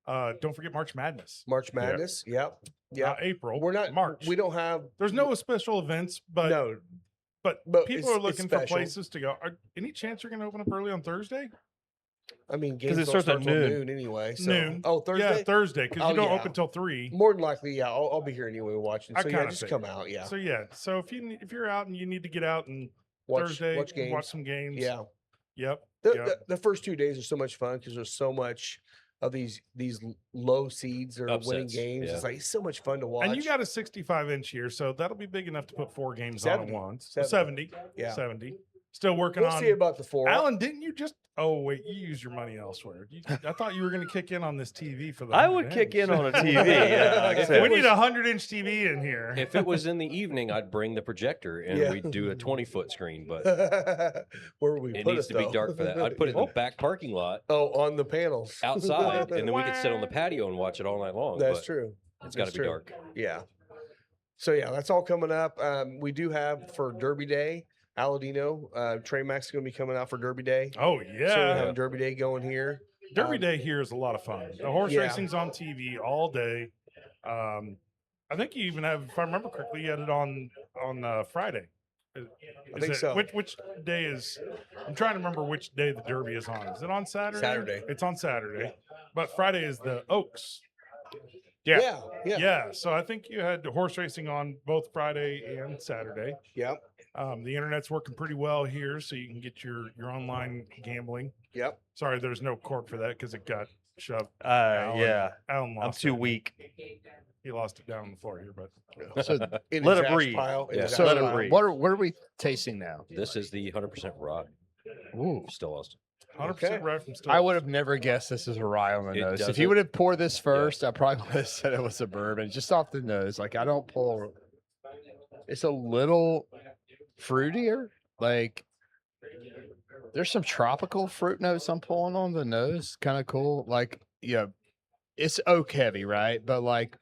Don't forget March Madness.
March Madness. Yep. Yeah.
Not April.
We're not
March.
We don't have.
There's no special events, but
no.
but
but
people
it's-
are looking
it's
for
special.
places to go. Any chance you're going to open up early on Thursday?
I mean,
'Cause
games
it
don't
starts at
start till
noon.
noon anyway. So.
Noon.
Oh, Thursday.
Yeah, Thursday because you
Oh,
don't
yeah.
open till 3.
More than likely, yeah. I'll be here anyway watching.
I
So yeah,
kinda
just
figured.
come out. Yeah.
So if you're out and you need to get out and
Watch
Thursday
watch games.
watch some games.
Yeah.
Yep.
The,
yep.
the first 2 days are so much fun because there's so much of these low seeds or winning
Upsets,
games.
yeah.
It's like so much fun to watch.
And you got a 65-inch here, so that'll be big enough to put 4 games on
70.
at once.
70.
70.
Yeah.
70. Still working
We'll
on.
see about the 4.
Alan, didn't you just? Oh wait, you used your money elsewhere. I thought you were going to kick in on this TV for the.
I would kick in on a TV. Yeah, like I
If
said.
We
it
need
was-
a 100-inch TV in here.
If it was in the evening, I'd bring the projector and
Yeah.
we'd do a 20-foot screen, but
Where would we
it
put
needs
it
to be
though?
dark for that. I'd put it in the back parking lot
Oh, on the panels
outside, and then we could sit on the patio and watch it all night long.
That's
but
true.
It's got to
That's
be
true.
dark.
Yeah. So yeah, that's all coming up. We do have for Derby Day, Aladino, Trey Max is going to be coming out for Derby Day.
Oh
So we're
yeah,
having Derby Day going here.
Derby Day here is a lot of fun. The horse
Yeah.
racing's on TV all day. I think you even have, if I remember correctly, you had it on Friday. Is
think
it-
so.
Which day is? I'm trying to remember which day the Derby is on. Is it on Saturday?
Saturday.
It's on Saturday, but Friday is the Oaks.
Yeah. Yeah.
Yeah. So I think you had horse racing on both Friday and Saturday.
Yep.
The internet's working pretty well here, so you can get your online gambling.
Yep.
Sorry, there's no cork for that because it got shoved. Alan-
Yeah,
Alan
I'm
lost
too
it.
weak.
He lost it down on the floor here, but
So,
In
Let
his
it
ash
breathe.
pile, in
Yeah.
his
so
ash
Let it
pile.
breathe.
what are we tasting now?
This is the 100% rye.
Ooh.
Still lost.
100%
Okay.
right from start.
I would have never guessed this is a rye on the
It
nose. If
doesn't-
you would have poured this first, I probably would have said it was a bourbon just off the nose. Like I don't pull. It's a little fruitier. Like there's some tropical fruit notes I'm pulling on the nose. Kind of cool. Like it's oak heavy, right? But like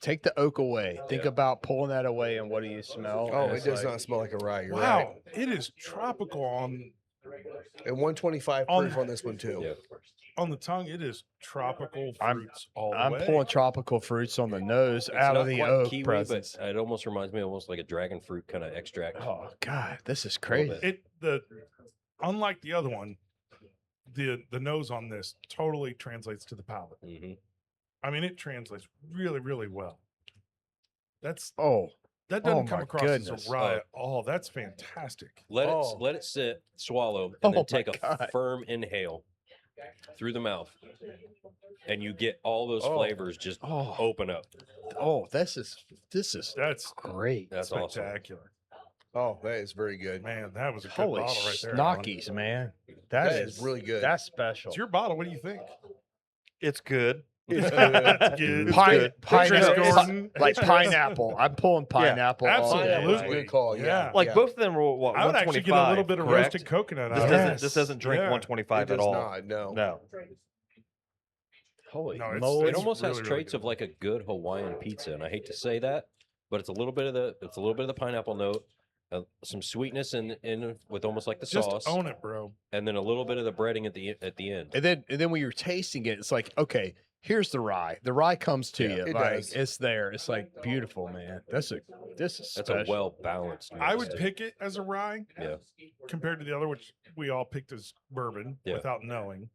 take the oak away. Think
Yeah.
about pulling that away, and what do you smell?
Oh,
And
it
it's
does
like-
not smell like a rye. You're
Wow,
right.
it is tropical on
And 125
On-
proof on this one too.
Yeah.
the tongue. It is tropical
I'm-
fruits all the
I'm
way.
pulling tropical fruits on the nose
It's
out
not
of the
quite
oak
kiwi,
presence.
but it almost reminds me almost like a dragon fruit kind of extract.
Oh God, this is
little
crazy.
bit.
Unlike the other one, the nose on this totally translates to the palate.
Hmm.
I mean, it translates really, really well. That
Oh,
doesn't come
my
across
goodness.
as a rye at all. That's fantastic.
Let
Oh.
it let it sit, swallow,
Oh
and then
my
take a
God.
firm inhale through the mouth, and you get all those
Oh.
flavors just
Oh.
open up.
oh, this is
That's
great.
That's awesome.
spectacular.
Oh, that is very good.
Man, that was a good
Holy
bottle right there. Alan.
snockies, man.
That is really good.
That's special.
It's your bottle. What do you think?
It's good.
It's
That's good.
Pine,
Chris
pineapple,
Gordon.
like pineapple. I'm pulling pineapple. all day.
Pineapple's a
Absolutely.
good call.
Yeah.
Yeah.
Like
yeah.
both of them were what,
I would actually get a little bit of
125,
roasted
correct?
coconut
This
out of
doesn't
it.
this doesn't drink
Yeah.
125
It
at
does
all.
not. No.
No.
Holy
No, it's-
moly.
It almost has
really, really
traits
good.
of like a good Hawaiian pizza, and I hate to say that, but it's a little bit of the pineapple note, some sweetness in with almost like the
Just
sauce,
own it, bro.
and then a little bit of the breading at the end.
And then when you're tasting it, it's like, okay, here's the rye. The rye comes to you.
it
Like
does.
it's there. It's like beautiful, man. This is
That's
special.
a well balanced.
I would pick it as a rye
Yeah.
compared to the other, which we all picked as bourbon
Yeah.
without knowing.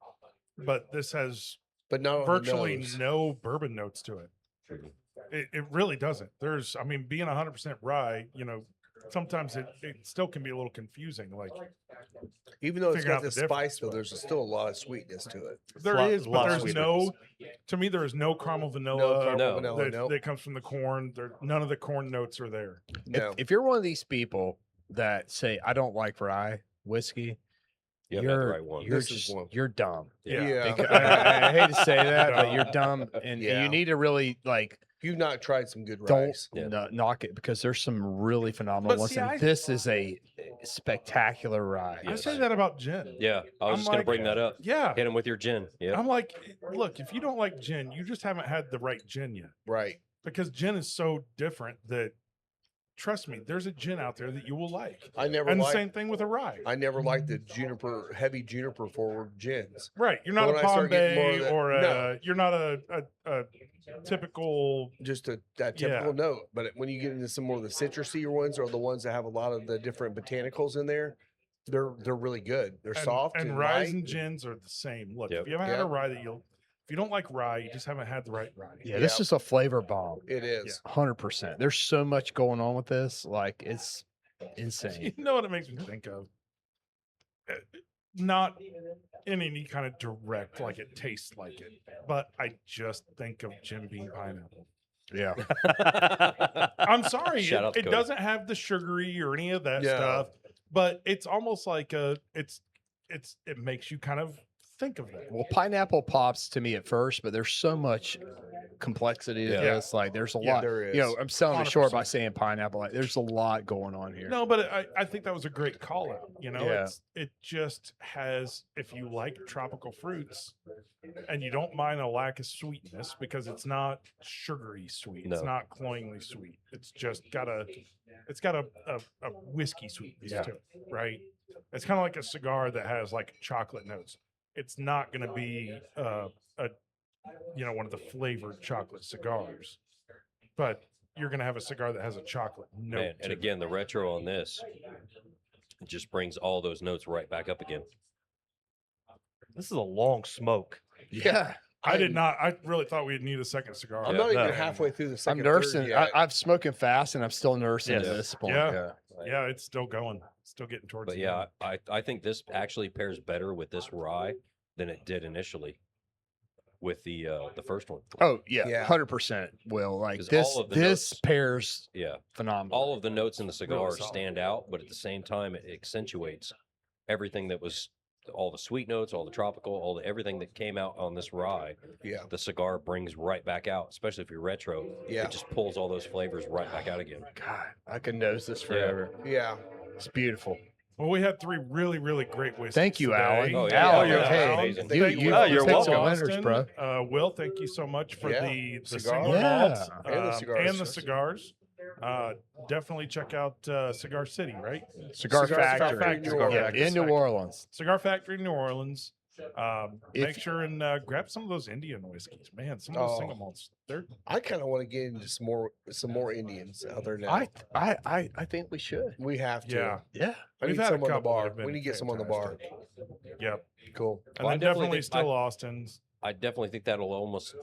But this has
But not on the
virtually
nose.
no bourbon notes to it.
Mhm.
It really doesn't. There's, I mean, being 100% rye, sometimes it still can be a little confusing. Like
Even though it's
figure out
got
the
the spice, though, there's still a lot of sweetness to it.
there
lot-
is, but
lot of
there's
sweetness.
to me, there is no caramel
No
vanilla
caramel
No.
vanilla.
that,
No.
that comes from the corn. None of the corn notes are there.
No.
If you're one of these people that say I don't like rye whiskey,
You have got the right one.
You're
This is
just
one.
you're dumb.
Yeah.
Yeah.
I hate to say that, but
No.
you're dumb, and
Yeah.
you need to really like
You've not tried some good
don't
rice.
Yeah.
knock it because there's some really phenomenal
But
ones.
see,
And
I-
this is a spectacular rye.
I
Yes.
say that about gin.
Yeah, I was
I'm
just gonna
like-
bring that up.
Yeah.
Hit him with your gin. Yeah.
I'm like, look, if you don't like gin, you just haven't had the right gin yet.
Right.
Because gin is so different that, trust me, there's a gin out there that you will like.
I never
And the
liked.
same thing with a rye.
I never liked the heavy juniper forward gins.
Right. You're not
But
a
when I start getting more of
Bombay
that-
or
no.
you're not a typical.
Just that
Yeah.
typical note. But when you get into some more of the citrusy ones, or the ones that have a lot of the different botanicals in there, they're really good. They're soft
and
and
ryes
light.
and gins are the same. Look,
Yep.
if you haven't had a
Yep.
rye if you don't like rye, you just haven't had the right rye.
Yeah, this
Yeah.
is a flavor bomb.
It is.
100%. There's so much going on with this. Like it's insane.
You know what it makes me think of? Not in any kind of direct, like it tastes like it, but I just think of Jim Beam pineapple.
Yeah.
I'm sorry,
Shout out to
it
Cody.
doesn't have the sugary or any of that
Yeah.
stuff, but it's almost like it makes you kind of think of that.
Well, pineapple pops to me at first, but there's so much complexity to
Yeah.
this. Like there's a
Yeah,
lot.
there
You know,
is.
I'm selling it short by
100%.
saying pineapple. Like there's a lot going on here.
No, but I think that was a great call out.
Yeah.
It just has, if you like tropical fruits and you don't mind a lack of sweetness because it's not sugary sweet, it's
No.
not cloyingly sweet. It's just got a whiskey sweetness
Yeah.
to it, right? It's kind of like a cigar that has like chocolate notes. It's not going to be one of the flavored chocolate cigars, but you're going to have a cigar that has a chocolate note.
Man,
to
and
it.
again, the retro on this just brings all those notes right back up again.
This is a long smoke.
Yeah.
I did not. I really thought we'd need a second cigar.
I'm
Yeah.
not even
No.
halfway through the
I'm
second.
nursing.
Third yet.
I'm smoking fast, and I'm still nursing
Yes.
at this point.
Yeah. Yeah, it's still going. Still getting towards.
But
the
yeah,
end.
I think this actually pairs better with this rye than it did initially with the first one.
Oh yeah,
Yeah.
100% will. Like
'Cause
this.
all of the
This
notes-
pairs
Yeah,
phenomenal.
all of the notes in the cigar
solid.
stand out, but at the same time, it accentuates everything that was all the sweet notes, all the tropical, everything that came out on this rye.
Yeah.
The cigar brings right back out, especially if you're retro.
Yeah.
It just pulls all those flavors right back out again.
God, I could nose this forever.
Yeah.
It's beautiful.
Well, we had three really, really great whiskeys.
Thank you,
today.
Alan.
Oh, yeah.
Al,
Yeah,
you're hey,
amazing.
you,
Thank
you,
Oh,
you
you're
picked
welcome.
some winners, bro.
Will, thank you so much for
Yeah.
the
Cigar.
single
Yeah.
malts
And the cigars.
and the cigars. Definitely check out Cigar City, right?
Cigar
Cigar
Factory.
Factory, New
Yeah,
Orleans.
in New Orleans.
Cigar Factory, New Orleans.
If-
Make sure and grab some of those Indian whiskeys, man. Some of those single malts, they're
I kind of want to get into some more Indians out there now.
I think we should.
We have to.
yeah.
Yeah.
I
We've
need
had a
some on the
couple that
bar.
have been
We need to get some on the bar.
Yep.
Cool.
And
Well, I
then
definitely
definitely
think-
still Austin's.
I definitely think that'll almost,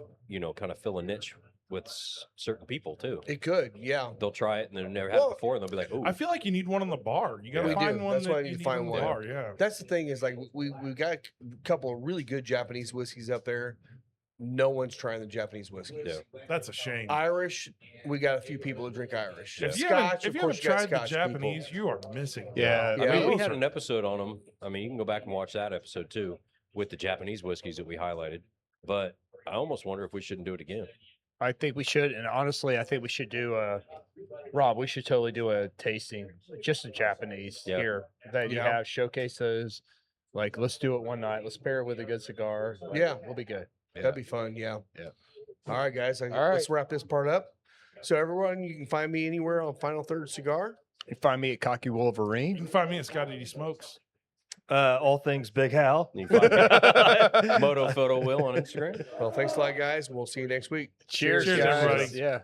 kind of fill a niche with certain people too.
It could. Yeah.
They'll try it and they've never had
Well,
it before, and they'll be like, "Oh,
I feel like you need one on the bar. You got to
We
find
do.
one
That's
that
why I
you
need to
need
find
on the
one.
bar. Yeah.
That's the thing is like we got a couple of really good Japanese whiskeys up there. No one's trying the Japanese whiskeys.
Yeah.
That's a shame.
Irish, we got a few people that drink Irish.
If you
Scotch,
haven't, if
of
you
course,
haven't
you got
tried the
Scotch people.
Japanese, you are missing.
Yeah.
I mean, we
those
had
are-
an episode on them. I mean, you can go back and watch that episode too with the Japanese whiskeys that we highlighted. But I almost wonder if we shouldn't do it again.
I think we should, and honestly, I think we should do Rob. We should totally do a tasting, just a Japanese
Yeah.
here that you
Yeah.
have. Showcase those. Like, let's do it one night. Let's pair it with a good cigar. Like,
Yeah.
we'll be good.
That'd be fun. Yeah.
Yeah.
All right, guys.
All
Let's wrap this part up. So everyone, you can find me anywhere on Final Third Cigar.
You can find me at Cocky
You
Wolverine.
can find me at Scotty D Smokes.
All things Big Hal.
You can find me- Moto Photo Will on Instagram.
Well, thanks a lot, guys. We'll see you next week.
Cheers,
Cheers,
guys.
everybody.
Yeah.